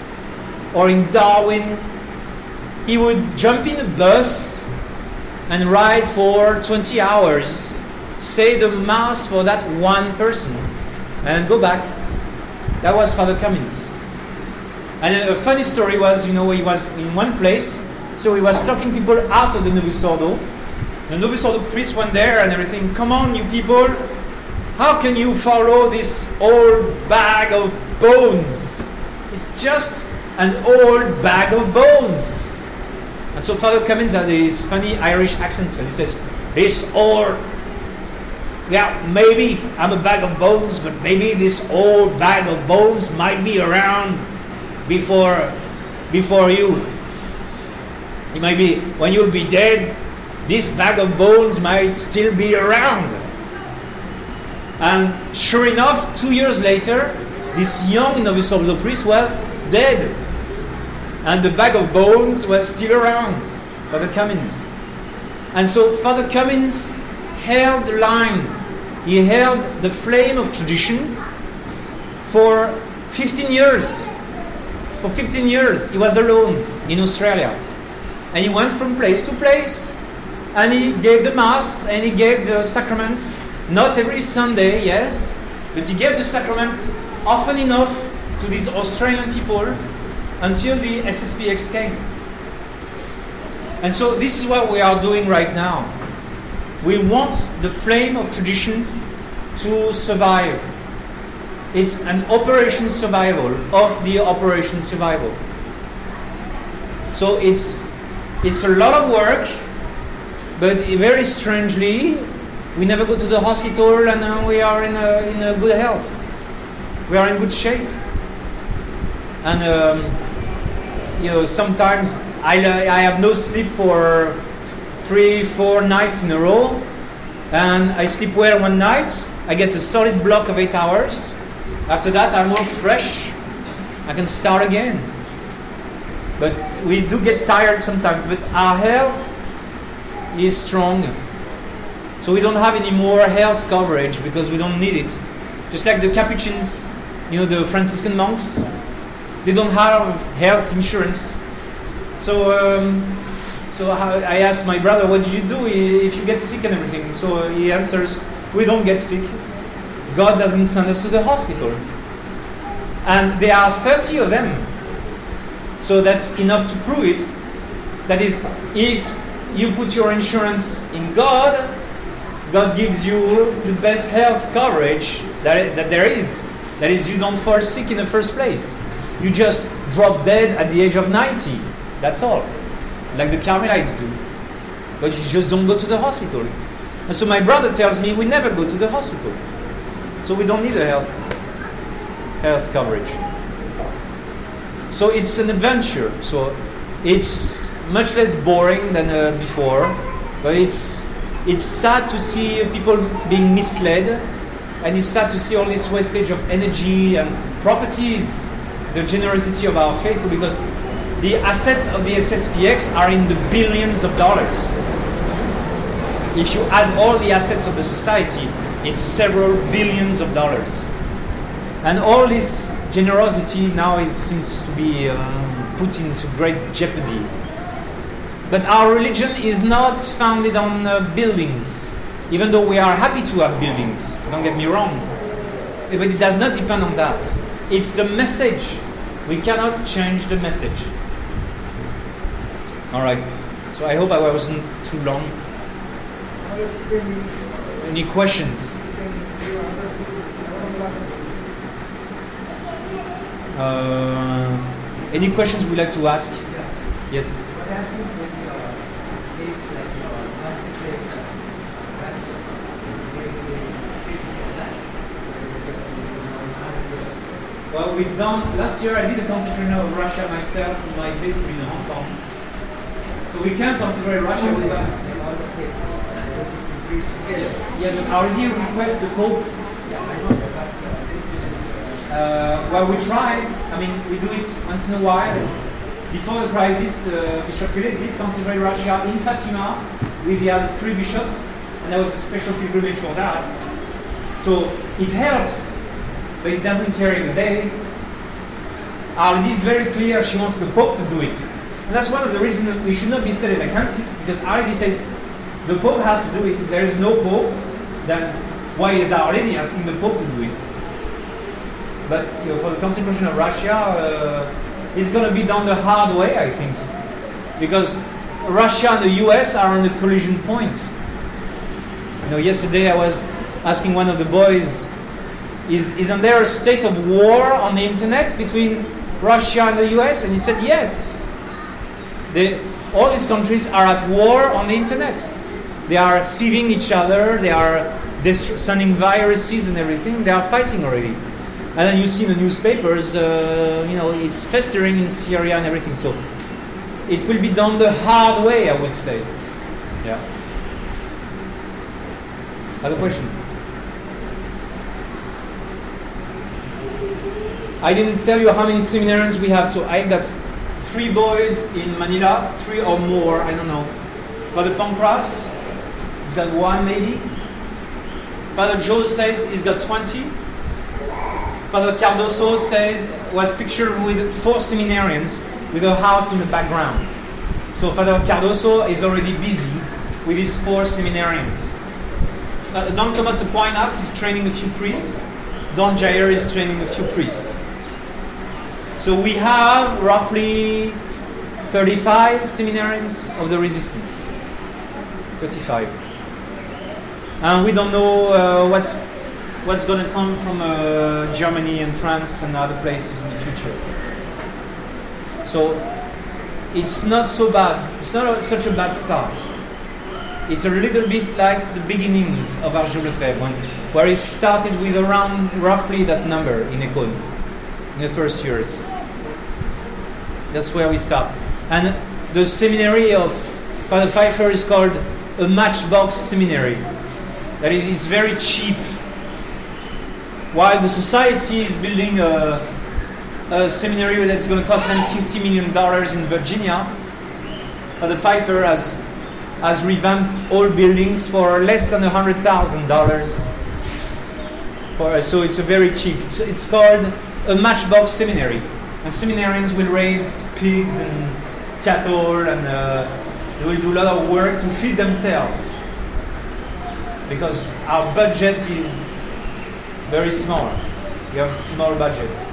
or in Darwin, he would jump in a bus and ride for 20 hours, say the mass for that one person, and go back. That was Father Cummins. And a funny story was, he was in one place, so he was talking people out of the Novus Ordo. The Novus Ordo priest went there and everything. Come on, you people, how can you follow this old bag of bones? It's just an old bag of bones. And so Father Cummins had this funny Irish accent, and he says, this old, yeah, maybe I'm a bag of bones, but maybe this old bag of bones might be around before you. It might be, when you'll be dead, this bag of bones might still be around. And sure enough, 2 years later, this young Novus Ordo priest was dead. And the bag of bones was still around, Father Cummins. And so Father Cummins held the line. He held the flame of tradition for 15 years. For 15 years, he was alone in Australia. And he went from place to place. And he gave the Mass and he gave the sacraments. Not every Sunday, yes. But he gave the sacraments often enough to these Australian people until the SSPX came. And so this is what we are doing right now. We want the flame of tradition to survive. It's an operation survival of the operation survival. So it's a lot of work, but very strangely, we never go to the hospital, and we are in a good health. We are in good shape. And sometimes I have no sleep for 3-4 nights in a row, and I sleep well one night. I get a solid block of 8 hours. After that, I'm all fresh. I can start again. But we do get tired sometimes. But our health is strong. So we don't have any more health coverage because we don't need it. Just like the Capuchins, the Franciscan monks, they don't have health insurance. So I asked my brother, what do you do if you get sick and everything? So he answers, we don't get sick. God doesn't send us to the hospital. And there are 30 of them. So that's enough to prove it. That is, if you put your insurance in God, God gives you the best health coverage that there is. That is, you don't fall sick in the first place. You just drop dead at the age of 90. That's all. Like the Carmelites do. But you just don't go to the hospital. And so my brother tells me we never go to the hospital. So we don't need a health coverage. So it's an adventure. So it's much less boring than before. But it's sad to see people being misled. And it's sad to see all this wastage of energy and properties, the generosity of our faithful, because the assets of the SSPX are in the billions of dollars. If you add all the assets of the society, it's several billions of dollars. And all this generosity now seems to be put into great jeopardy. But our religion is not founded on buildings, even though we are happy to have buildings, don't get me wrong. But it does not depend on that. It's the message. We cannot change the message. All right. So I hope I wasn't too long. Any questions? Any questions we'd like to ask? Yes. What happens in case like one situation Well, we've done, last year I did a consecration of Russia myself with my faith in Hong Kong. So we can consecrate Russia with that. Yeah, but I already request the Pope. Well, we tried. I mean, we do it once in a while. Before the crisis, Bishop Philip did consecrate Russia in Fatima with the other 3 bishops, and there was a special pilgrimage for that. So it helps, but it doesn't carry the day. It is very clear she wants the Pope to do it. And that's one of the reasons that we should not be sedevacantist, because Our Lady says the Pope has to do it. If there is no Pope, then why is Our Lady asking the Pope to do it? But for the consecration of Russia, it's going to be done the hard way, I think. Because Russia and the US are on the collision point. Yesterday I was asking one of the boys, isn't there a state of war on the internet between Russia and the US? And he said yes. All these countries are at war on the internet. They are thieving each other, they are sending viruses and everything, they are fighting already. And then you see in the newspapers, it's festering in Syria and everything. So it will be done the hard way, I would say. Yeah. Other question? I didn't tell you how many seminarians we have. So I got 3 boys in Manila, 3 or more, I don't know. Father Pancras, he's got 1 maybe. Father Joe says he's got 20. Father Cardoso was pictured with 4 seminarians with a house in the background. So Father Cardoso is already busy with his 4 seminarians. Don Thomas Aquinas is training a few priests. Don Jair is training a few priests. So we have roughly 35 seminarians of the Resistance. 35. And we don't know what's going to come from Germany and France and other places in the future. So it's not so bad. It's not such a bad start. It's a little bit like the beginnings of Arjou Lefebvre, where he started with around roughly that number in Econ, in the first years. That's where we start. And the seminary of Father Pfeiffer is called a matchbox seminary. That is, it's very cheap. While the society is building a seminary that's going to cost them $50 million in Virginia, Father Pfeiffer has revamped all buildings for less than $100,000. So it's a very cheap. It's called a matchbox seminary, and seminarians will raise pigs and cattle, and they will do a lot of work to feed themselves, because our budget is very small. We have small budgets,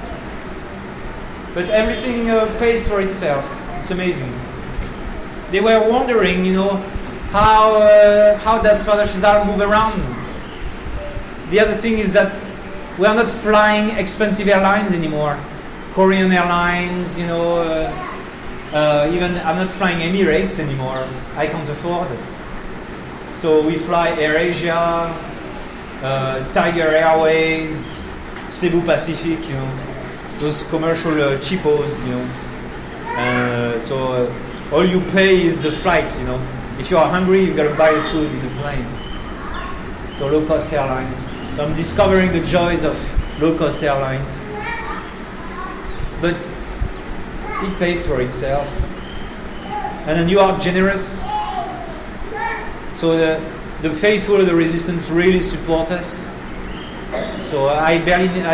but everything pays for itself. It's amazing. They were wondering, how does Father CHAZAL move around? The other thing is that we are not flying expensive airlines anymore. Korean Airlines, even I'm not flying Emirates anymore. I can't afford it. So we fly AirAsia, Tiger Airways, Cebu Pacific, those commercial cheapos, So all you pay is the flight, If you are hungry, you gotta buy food in the plane. So low-cost airlines. So I'm discovering the joys of low-cost airlines. But it pays for itself. And then you are generous. So the faithful of the Resistance really support us. So I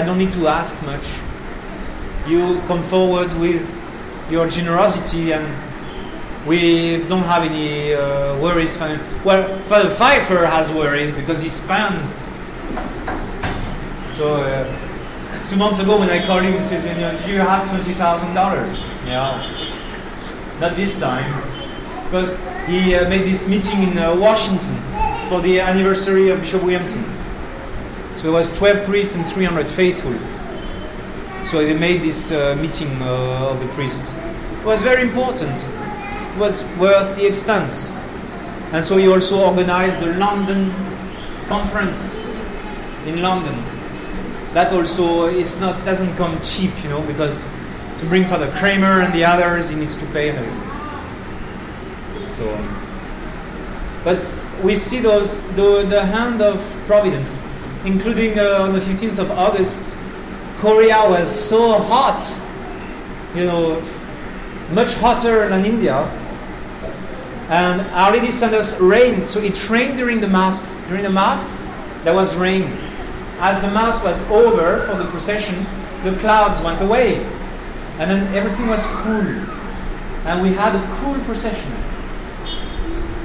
don't need to ask much. You come forward with your generosity, and we don't have any worries. Well, Father Pfeiffer has worries because he spends. So 2 months ago when I called him, he says, do you have $20,000? Yeah. Not this time. Because he made this meeting in Washington for the anniversary of Bishop Williamson. So it was 12 priests and 300 faithful. So they made this meeting of the priests. It was very important. It was worth the expense. And so he also organized the London conference in London. that also doesn't come cheap, because to bring Father Kramer and the others, he needs to pay and everything. So, but we see the hand of providence, including on the 15th of August, Korea was so hot, much hotter than India, and Our Lady sent us rain. So it rained during the Mass. During the Mass, there was rain. As the Mass was over for the procession, the clouds went away, and then everything was cool, and we had a cool procession.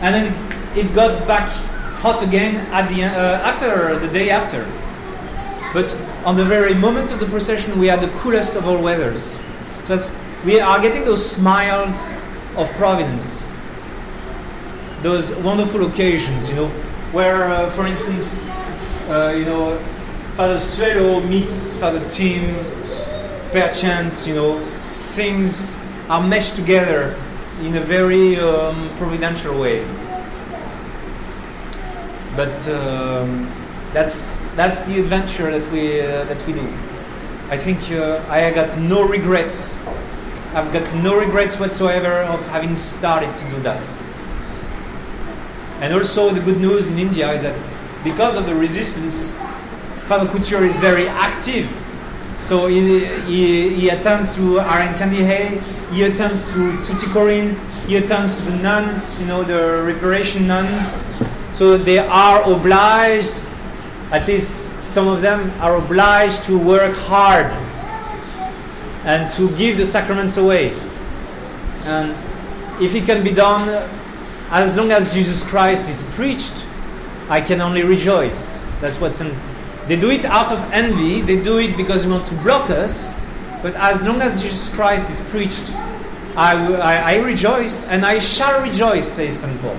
And then it got back hot again at the after the day after. But on the very moment of the procession, we had the coolest of all weathers. So we are getting those smiles of providence, those wonderful occasions, where, for instance, Father Suelo meets Father Tim, perchance, things are meshed together in a very providential way. But that's the adventure that we do. I think I got no regrets. I've got no regrets whatsoever of having started to do that. And also the good news in India is that because of the resistance, Father Couture is very active. So he attends to Arankandihe, he attends to Tuticorin, he attends to the nuns, the reparation nuns. So they are obliged, at least some of them are obliged to work hard and to give the sacraments away. And if it can be done, as long as Jesus Christ is preached, I can only rejoice. That's what's in. They do it out of envy, they do it because they want to block us, but as long as Jesus Christ is preached, I rejoice, and I shall rejoice, says St. Paul.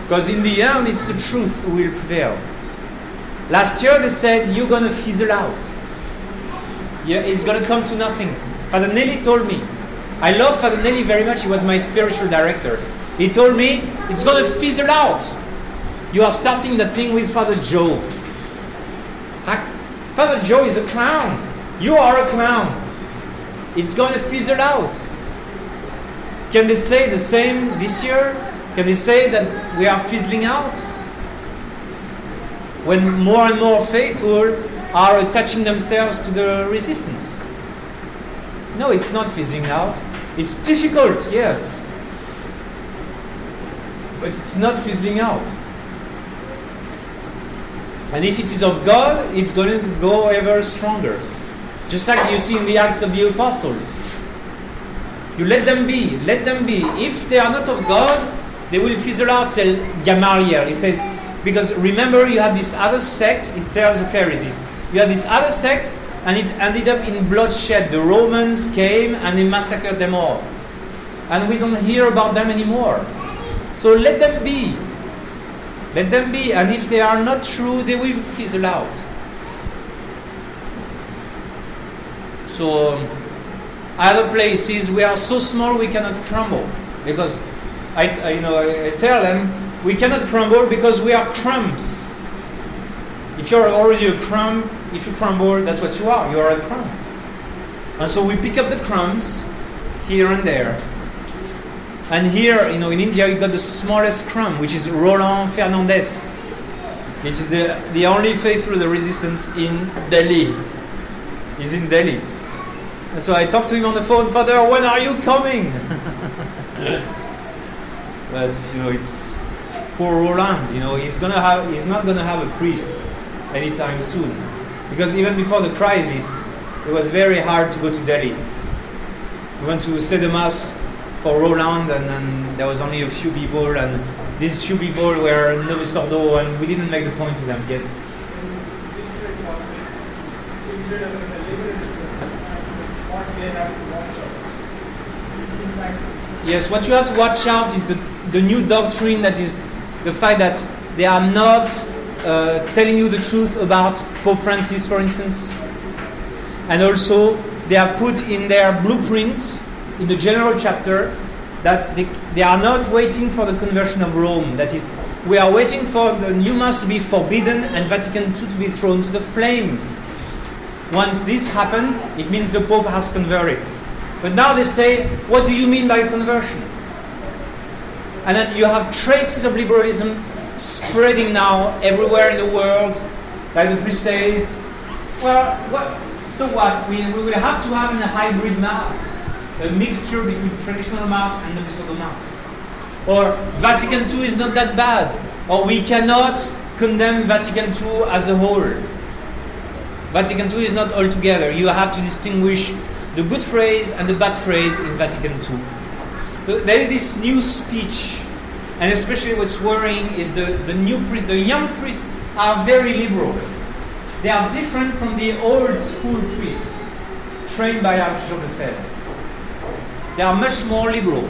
Because in the end, it's the truth who will prevail. Last year they said, you're going to fizzle out. Yeah, it's going to come to nothing. Father Nelly told me, I love Father Nelly very much, he was my spiritual director. He told me, it's going to fizzle out. You are starting that thing with Father Joe. Father Joe is a clown. You are a clown. It's going to fizzle out. Can they say the same this year? Can they say that we are fizzling out? When more and more faithful are attaching themselves to the resistance. No, it's not fizzling out. It's difficult, yes. But it's not fizzling out. And if it is of God, it's going to go ever stronger. Just like you see in the Acts of the Apostles. You let them be, let them be. If they are not of God, they will fizzle out, says Gamaliel. He says, because remember you had this other sect, it tells the Pharisees, you had this other sect and it ended up in bloodshed. The Romans came and they massacred them all. And we don't hear about them anymore. So let them be. Let them be, and if they are not true, they will fizzle out. So, other places we are so small we cannot crumble, because I tell them we cannot crumble because we are crumbs. If you're already a crumb, if you crumble, that's what you are. You are a crumb. And so we pick up the crumbs here and there. And here, in India, you got the smallest crumb, which is Roland Fernandez, which is the only faithful of the resistance in Delhi. He's in Delhi. And so I talked to him on the phone, Father, when are you coming? But it's poor Roland. He's not gonna have a priest anytime soon, because even before the crisis, it was very hard to go to Delhi. We went to say the Mass for Roland, and then there was only a few people, and these few people were novice ordo, and we didn't make the point to them. Yes? Yes, what you have to watch out is the new doctrine, that is the fact that they are not telling you the truth about Pope Francis, for instance. And also, they have put in their blueprint, in the general chapter, that they are not waiting for the conversion of Rome. That is, we are waiting for the new Mass to be forbidden and Vatican II to be thrown to the flames. Once this happens, it means the Pope has converted. But now they say, what do you mean by conversion? And then you have traces of liberalism spreading now everywhere in the world, like the priest says, well, so what? We will have to have a hybrid Mass, a mixture between traditional Mass and the Pseudo Mass. Or Vatican II is not that bad, or we cannot condemn Vatican II as a whole. Vatican II is not all together. You have to distinguish the good phrase and the bad phrase in Vatican II. There is this new speech, and especially what's worrying is the new priests, the young priests are very liberal. They are different from the old school priests trained by Archbishop Lefebvre. They are much more liberal.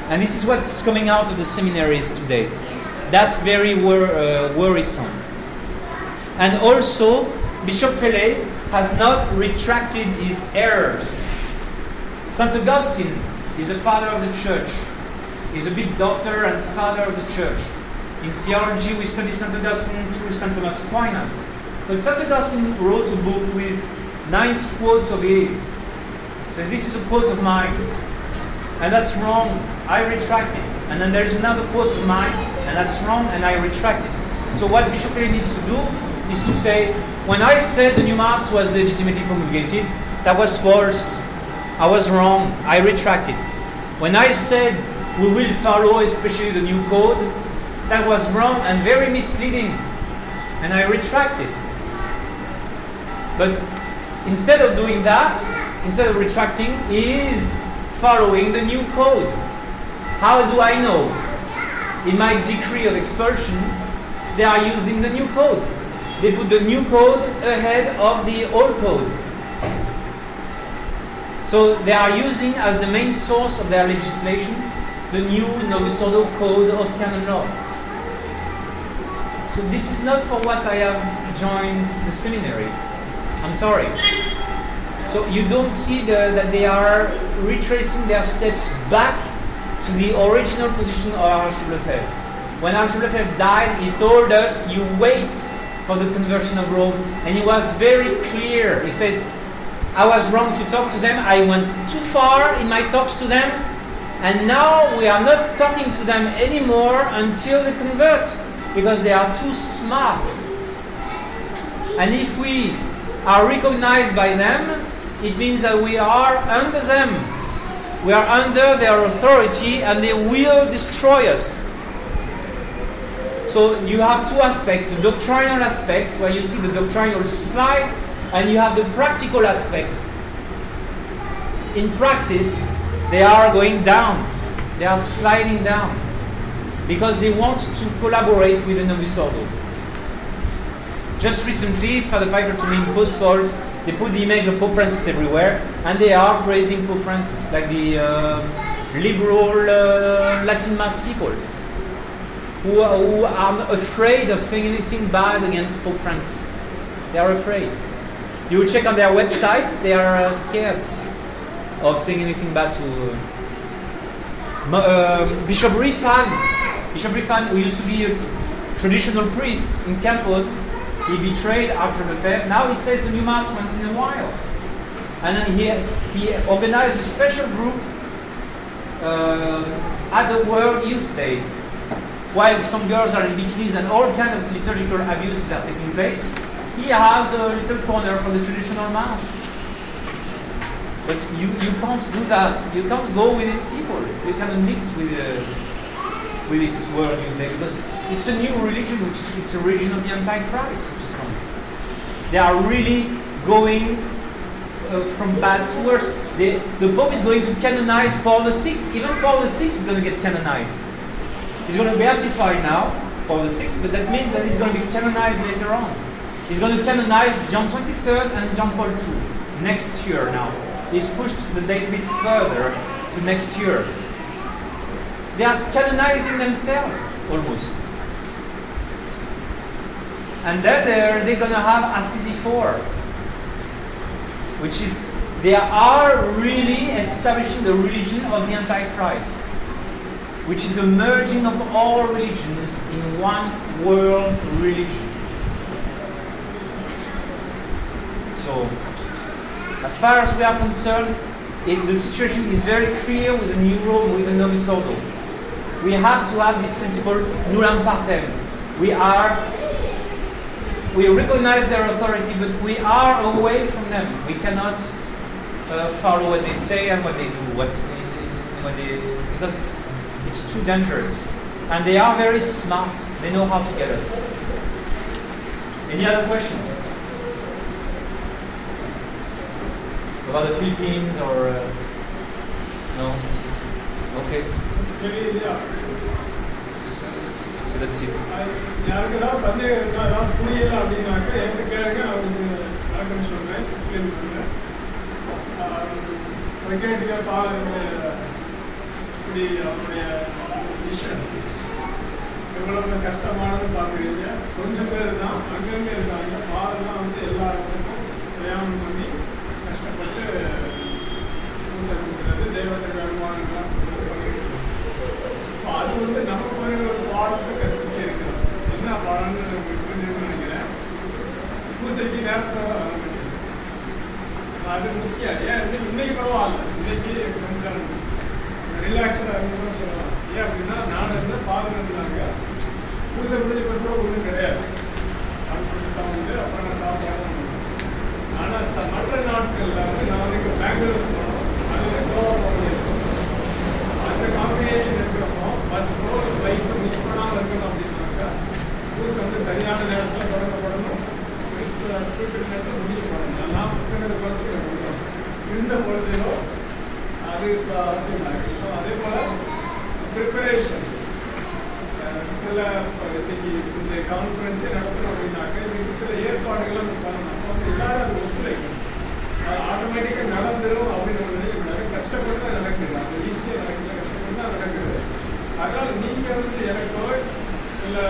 And this is what's coming out of the seminaries today. That's very worrisome. And also, Bishop Fellet has not retracted his errors. St. Augustine is a father of the church. He's a big doctor and father of the church. In theology, we study St. Augustine through St. Thomas Aquinas. But St. Augustine wrote a book with 90 quotes of his. So this is a quote of mine. And that's wrong. I retract it. And then there's another quote of mine, and that's wrong, and I retract it. So what Bishop Fellet needs to do is to say, when I said the new Mass was legitimately promulgated, that was false. I was wrong. I retract it. When I said we will follow especially the new code, that was wrong and very misleading, and I retract it. But instead of doing that, instead of retracting, he is following the new code. How do I know? In my decree of expulsion, they are using the new code. They put the new code ahead of the old code. So they are using as the main source of their legislation the new Novus Ordo Code of Canon Law. So this is not for what I have joined the seminary. I'm sorry. So you don't see that they are retracing their steps back to the original position of Archbishop Lefebvre. When Archbishop Lefebvre died, he told us, you wait for the conversion of Rome. And he was very clear. He says, I was wrong to talk to them. I went too far in my talks to them. And now we are not talking to them anymore until they convert, because they are too smart. And if we are recognized by them, it means that we are under them. We are under their authority, and they will destroy us. So you have two aspects, the doctrinal aspect, where you see the doctrinal slide, and you have the practical aspect. In practice, they are going down. They are sliding down because they want to collaborate with the Novus Ordo. Just recently, Father Pfeiffer told me in Post Falls, they put the image of Pope Francis everywhere, and they are praising Pope Francis, like the liberal Latin Mass people who are afraid of saying anything bad against Pope Francis. They are afraid. You will check on their websites, they are scared of saying anything bad to Bishop Rifan. Bishop Rifan, who used to be a traditional priest in Campos, he betrayed Archbishop Lefebvre. Now he says the new Mass once in a while. And then he organized a special group at the World Youth Day. While some girls are in bikinis and all kind of liturgical abuses are taking place, he has a little corner for the traditional Mass. But you can't do that. You can't go with these people. You cannot mix with this World Youth Day, because it's a new religion, it's a religion of the Antichrist, which is coming. They are really going from bad to worse. The Pope is going to canonize Paul VI. Even Paul VI is going to get canonized. He's going to beatify now, Paul VI, but that means that he's going to be canonized later on. He's going to canonize John 23rd and John Paul II next year now. He's pushed the date a bit further to next year. They are canonizing themselves, almost. And then they're going to have Assisi 4, which is, they are really establishing the religion of the Antichrist. which is the merging of all religions in one world religion. So, as far as we are concerned, the situation is very clear with the new Rome, with the Novus Ordo. We have to have this principle, nullam partem. We recognize their authority, but we are away from them. We cannot follow what they say and what they do, because it's too dangerous. And they are very smart. They know how to get us. Any other questions? About the Philippines or no? Okay. So let's see. எவ்வளவு கஷ்டமானது பார்க்குறீங்க. கொஞ்சம் பேர் தான் அங்கங்கே இருக்காங்க. பாதெல்லாம் வந்து எல்லாருக்கும் பிரயாணம் பண்ணி கஷ்டப்பட்டு பூசை கொடுக்கிறது, தெய்வத்துக்கு அனுமானங்கள்லாம் அது வந்து நமக்கு ஒரு பாடத்தை கற்றுக்கிட்டே இருக்கிறோம். என்ன பாடம்னு உங்களுக்கு புரிஞ்சுன்னு நினைக்கிறேன். பூசைக்கு நேரத்தில் வர முடியும், அது முக்கியம். ஏன் இன்னைக்கு பரவாயில்ல, இன்னைக்கு கொஞ்சம் ரிலாக்ஸ்டாக இருக்கணும்னு சொல்லலாம். ஏன் அப்படின்னா நான் இருந்த பாதம் இருந்தாங்க, பூசை முடிஞ்ச பிறகு ஒன்றும் கிடையாது. தான் வந்து அப்புறம் நான் சாப்பிடாம. ஆனால் மற்ற நாட்களில் வந்து நான் வந்து பெங்களூருக்கு போனோம், அதில் கோவா போகணும். அந்த காம்பினேஷன் இருக்கிறப்போ பஸ்ஸோ ஃப்ளைட்டோ மிஸ் பண்ணாமல் இருக்கணும் அப்படின்னாக்கா பூசை வந்து சரியான நேரத்தில் தொடங்கப்படணும், குறிப்பிட்ட நேரத்தில் முடிவு பண்ணணும். நான் பசங்களை பஸ்ஸில் கொடுக்கணும் இருந்த பொழுதிலோ அது இப்போ அவசியமாக இருக்குது. அதே போல் ப்ரிப்பரேஷன் சில இன்னைக்கு இந்த கான்ஃபரன்ஸே நடத்தணும் அப்படின்னாக்க இன்னைக்கு சில ஏற்பாடுகள்லாம் பண்ணணும். அப்போ வந்து எல்லாரும் அது ஒத்துழைக்கணும். அது ஆட்டோமேட்டிக்காக நடந்துடும் அப்படின்னு நினைக்கிறாங்க. கஷ்டப்பட்டு நடக்குது, அது ஈஸியாக நடக்குது, கஷ்டப்பட்டு தான் நடக்குது. அதனால் நீங்கள் வந்து எனக்கோ இல்லை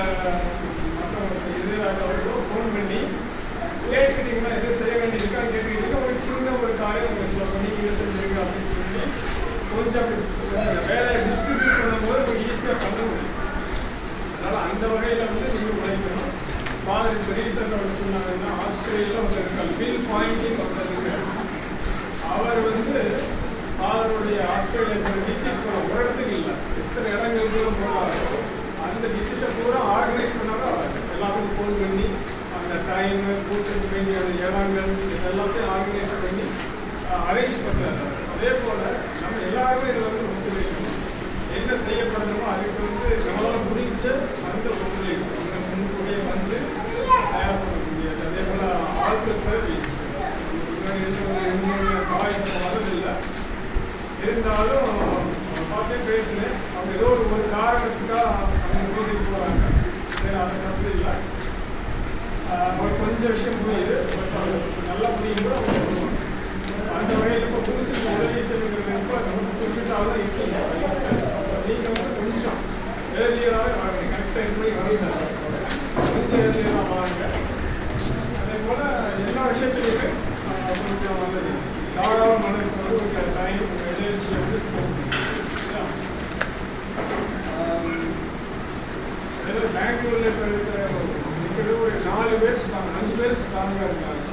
மற்ற எதிராகவர்களோ ஃபோன் பண்ணி கேட்டுக்கிட்டீங்கன்னா எது செய்ய வேண்டியிருக்கா கேட்டுக்கிட்டீங்கன்னா ஒரு சின்ன ஒரு காரியம் உங்கள் சொல்லி இதை செஞ்சுருங்க அப்படின்னு சொல்லி கொஞ்சம் வேலையை டிஸ்ட்ரிபியூட் பண்ணும்போது உங்களுக்கு ஈஸியாக பண்ண முடியும். அதனால் அந்த வகையில் வந்து நீங்கள் உழைக்கணும். ஃபாதர் இப்போ ரீசெண்டாக ஒன்று சொன்னாங்கன்னா ஆஸ்திரேலியாவில் ஒருத்தர் இருக்கார், பில் பாயிண்டிங் ஒருத்தர் இருக்கார். அவர் வந்து ஃபாதருடைய ஆஸ்திரேலியா விசிட் போகிற ஒரு இடத்துக்கு இல்லை, எத்தனை இடங்களுக்கு போனாரோ அந்த விசிட்டை பூரா ஆர்கனைஸ் பண்ணாலும் அவர் எல்லாத்துக்கும் ஃபோன் பண்ணி அந்த டைமு பூசைக்கு வேண்டிய அந்த இடங்கள் இதெல்லாத்தையும் ஆர்கனைஸ் பண்ணி அரேஞ்ச் பண்ணுறாரு. அதே போல் நம்ம எல்லாருமே இதில் வந்து ஒத்துழைக்கணும். என்ன செய்யப்படணுமோ அதுக்கு வந்து நம்மளால் முடிஞ்ச அந்த ஒத்துழைப்பு முன்கூடியே வந்து தயார் பண்ண முடியாது. அதே போல் ஆல்ட்ரு சர்வீஸ் காலேஜ் வரதில்லை, இருந்தாலும் பார்த்தே பேசுனேன். அவங்க ஏதோ ஒரு காரணத்துக்காக அவங்க பூஜைக்கு போகிறாங்க. சரி, அதை தப்பு இல்லை, ஒரு கொஞ்சம் விஷயம் புரியுது, பட் அவங்க நல்லா புரியும் கூட அவங்க பண்ணுவாங்க. அந்த வகையில் இப்போ பூசைக்கு உதவி செய்யணுங்கிறது இப்போ நமக்கு குறிப்பிட்டாலும் இருக்கீங்க. நீங்கள் வந்து கொஞ்சம் ஏர்லியராகவே வாங்க, கரெக்டாக எப்படி வரீங்க, கொஞ்சம் ஏர்லியராக வாங்க. அதே போல் எல்லா விஷயத்துலையுமே கொஞ்சம் நல்லது தாராள மனசு வந்து ஒரு டைம் எனர்ஜியை வந்து ஸ்பெண்ட் அதாவது பெங்களூரில் இப்போ இருக்கிற ஒரு 4 பேர் ஸ்ட்ராங், 5 பேர் ஸ்ட்ராங்காக இருக்காங்க.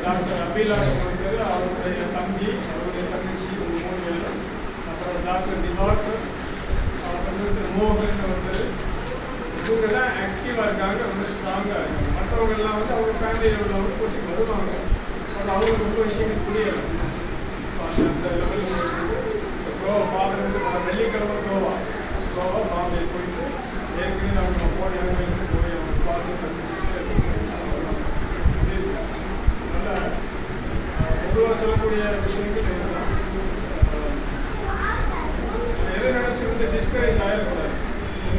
டாக்டர் அபிலாஷன் ஒருத்தர், அவருடைய தம்பி, அவருடைய தங்கச்சி 3 பேர், அப்புறம் டாக்டர் திவாகர், அப்புறம் ஒருத்தர் மோகன் ஒருத்தர். இவங்க தான் ஆக்டிவாக இருக்காங்க, ரொம்ப ஸ்ட்ராங்காக இருக்காங்க. மற்றவங்கெல்லாம் வந்து அவங்க ஃபேமிலியில் உள்ளவங்க கோச்சிங் வருவாங்க, பட் அவங்களுக்கு ரொம்ப விஷயங்கள் புரியலை. அந்த லெவலுக்கு கோவா ஃபாதர் வந்து வெள்ளிக்கிழமை கோவா பாம்பே போயிட்டு ஏற்கனவே அவங்க போய் இடங்களுக்கு போய் அவங்க பார்த்து சந்திச்சுட்டு நல்ல பொதுவாக சொல்லக்கூடிய விஷயங்கள் என்னன்னா எதை நினச்சி டிஸ்கரேஜ் ஆகிடக்கூடாது.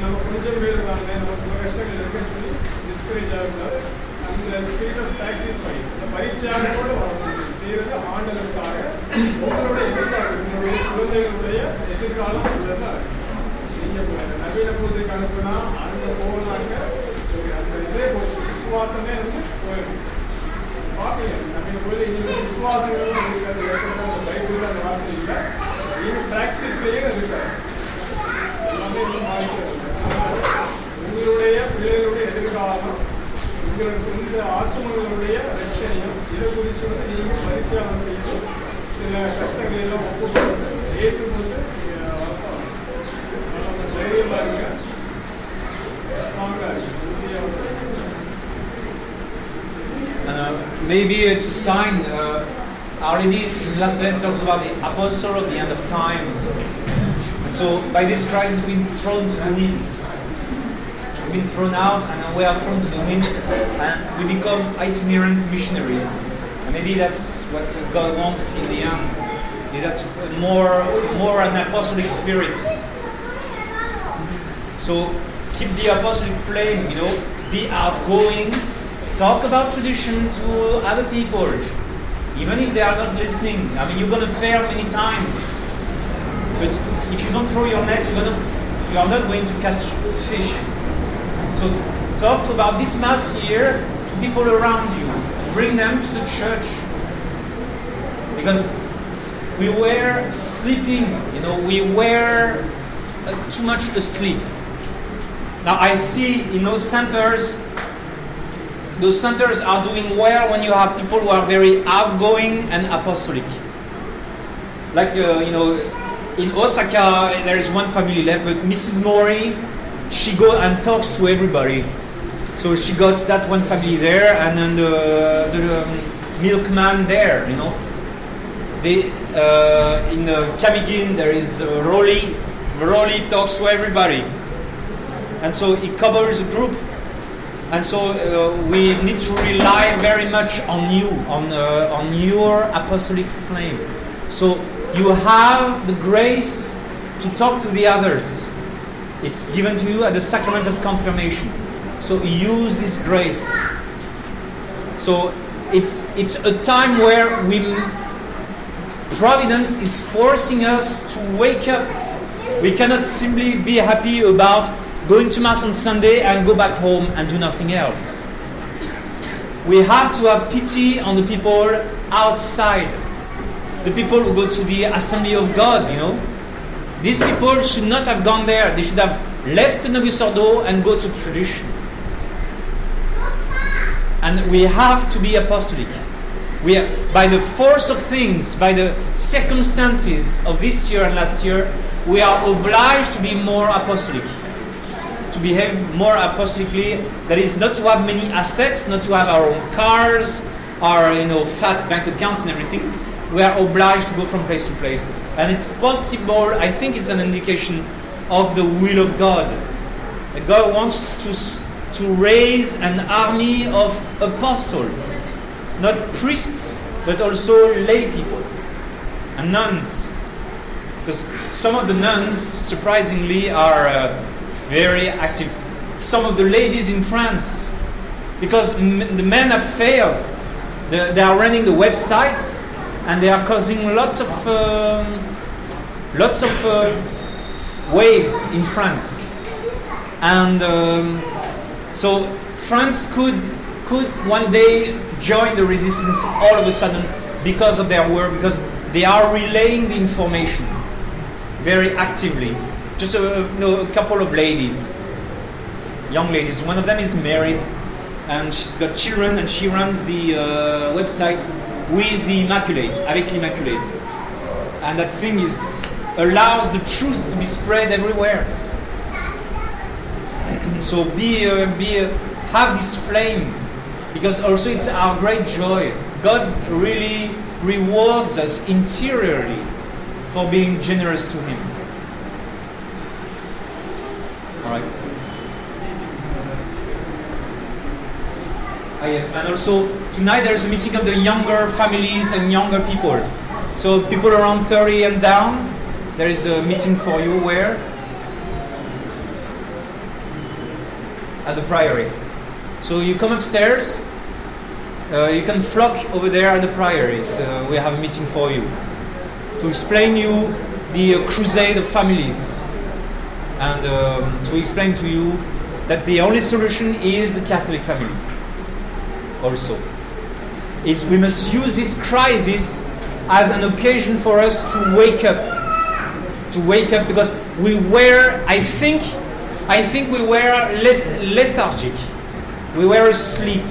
நம்ம கொஞ்சம் பேர் தானே, நமக்கு கஷ்டங்கள் இருக்குன்னு சொல்லி டிஸ்கரேஜ் ஆகக்கூடாது. அந்த ஸ்பிரிட் ஆஃப் சாக்ரிஃபைஸ், அந்த பரித்தியாகத்தோடு செய்கிறது ஆண்டவருக்காக. உங்களுடைய எதிர்காலம், உங்களுடைய குழந்தைகளுடைய எதிர்காலம் உள்ளதான். நீங்கள் நவீன பூஜைக்கு அனுப்புனா அங்கே போனாக்க அந்த இதே போச்சு, விசுவாசமே வந்து போயிடும். பார்ப்பீங்க நவீன பூஜை இன்னைக்கு விசுவாசங்கள் இருக்காது, பைபிள் அந்த வார்த்தை இல்லை, இன்னும் ப்ராக்டிஸ்லேயே இருக்காது. இன்னும் மாறிக்கிறது. உங்களுடைய பிள்ளைகளுடைய எதிர்காலம், உங்களுடைய சொந்த ஆத்மங்களுடைய ரட்சணையும் இதை குறித்து வந்து நீங்கள் பரித்தியாகம் செய்து சில கஷ்டங்களை எல்லாம் ஒப்புக்கொண்டு ஏற்றுக்கொண்டு தைரியமாக இருங்க, ஸ்ட்ராங்காக இருக்கு. Maybe it's a sign. Already in last lesson talks about the apostle of the end of times. And so by this Christ has been thrown to the wind. We've been thrown out and we are thrown to the wind and we become itinerant missionaries. And maybe that's what God wants in the end. Is that more an apostolic spirit. So keep the apostolic flame, be outgoing, talk about tradition to other people, even if they are not listening. I mean, you're going to fail many times, but if you don't throw your net, you are not going to catch fishes. So talk about this Mass here to people around you, bring them to the church, because we were sleeping, we were too much asleep. Now I see in those centers are doing well when you have people who are very outgoing and apostolic. Like, in Osaka, there is one family left, but Mrs. Mori, she goes and talks to everybody. So she got that one family there, and then the milkman there, in Kamigin, there is Rolly. Rolly talks to everybody. And so he covers a group. And so we need to rely very much on you, on your apostolic flame. So you have the grace to talk to the others. It's given to you at the sacrament of confirmation. So use this grace. So it's a time where Providence is forcing us to wake up. We cannot simply be happy about going to Mass on Sunday and go back home and do nothing else. We have to have pity on the people outside, the people who go to the Assembly of God, These people should not have gone there. They should have left the Novus Ordo and go to tradition. And we have to be apostolic. By the force of things, by the circumstances of this year and last year, we are obliged to be more apostolic. To behave more apostolically, that is not to have many assets, not to have our own cars, our fat bank accounts and everything. We are obliged to go from place to place, and it's possible. I think it's an indication of the will of God. God wants to raise an army of apostles, not priests, but also lay people and nuns, because some of the nuns, surprisingly, are very active. Some of the ladies in France, because the men have failed, they are running the websites and they are causing lots of waves in France. And so France could one day join the resistance all of a sudden because of their work, because they are relaying the information very actively. Just a couple of ladies, young ladies. One of them is married and she's got children, and she runs the website with the Immaculate, avec l'Immaculée. And that thing allows the truth to be spread everywhere. So have this flame, because also it's our great joy. God really rewards us interiorly for being generous to Him. All right. Yes, and also tonight there is a meeting of the younger families and younger people. So people around 30 and down, there is a meeting for you where? At the Priory. So you come upstairs, you can flock over there at the Priory. So we have a meeting for you to explain you the crusade of families, and to explain to you that the only solution is the Catholic family. Also, we must use this crisis as an occasion for us to wake up, because we were, I think we were lethargic. We were asleep.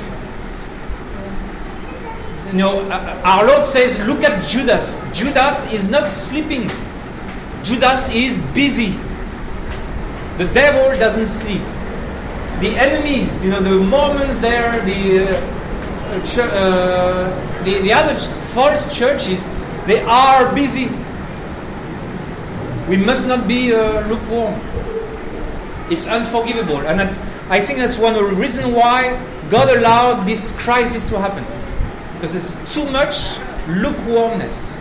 You know, our Lord says, look at Judas. Judas is not sleeping. Judas is busy. The devil doesn't sleep. The enemies, you know, the Mormons there, the other false churches, they are busy. We must not be lukewarm. It's unforgivable, and I think that's one of the reasons why God allowed this crisis to happen, because there's too much lukewarmness,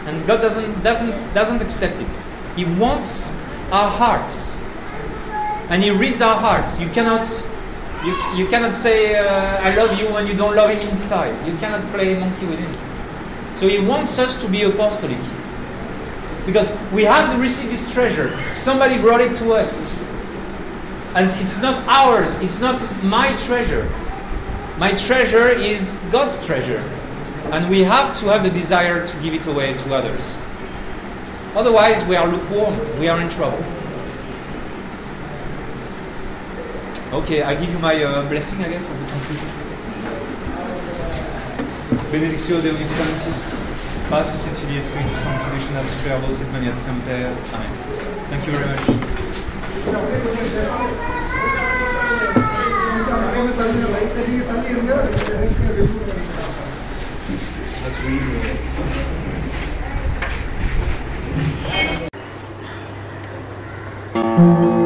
and God doesn't accept it. He wants our hearts, and He reads our hearts. You cannot say I love you when you don't love Him inside. You cannot play monkey with Him. So He wants us to be apostolic, because we have received this treasure. Somebody brought it to us, and it's not ours. It's not my treasure. My treasure is God's treasure, and we have to have the desire to give it away to others. Otherwise, we are lukewarm. We are in trouble. Okay, I give you my blessing, I guess, as a conclusion. Benedictio Dei omnipotentis, Patris et Filii et Spiritus Sancti, descendat super vos et maniat semper. Amen. Thank you very much. Let's read.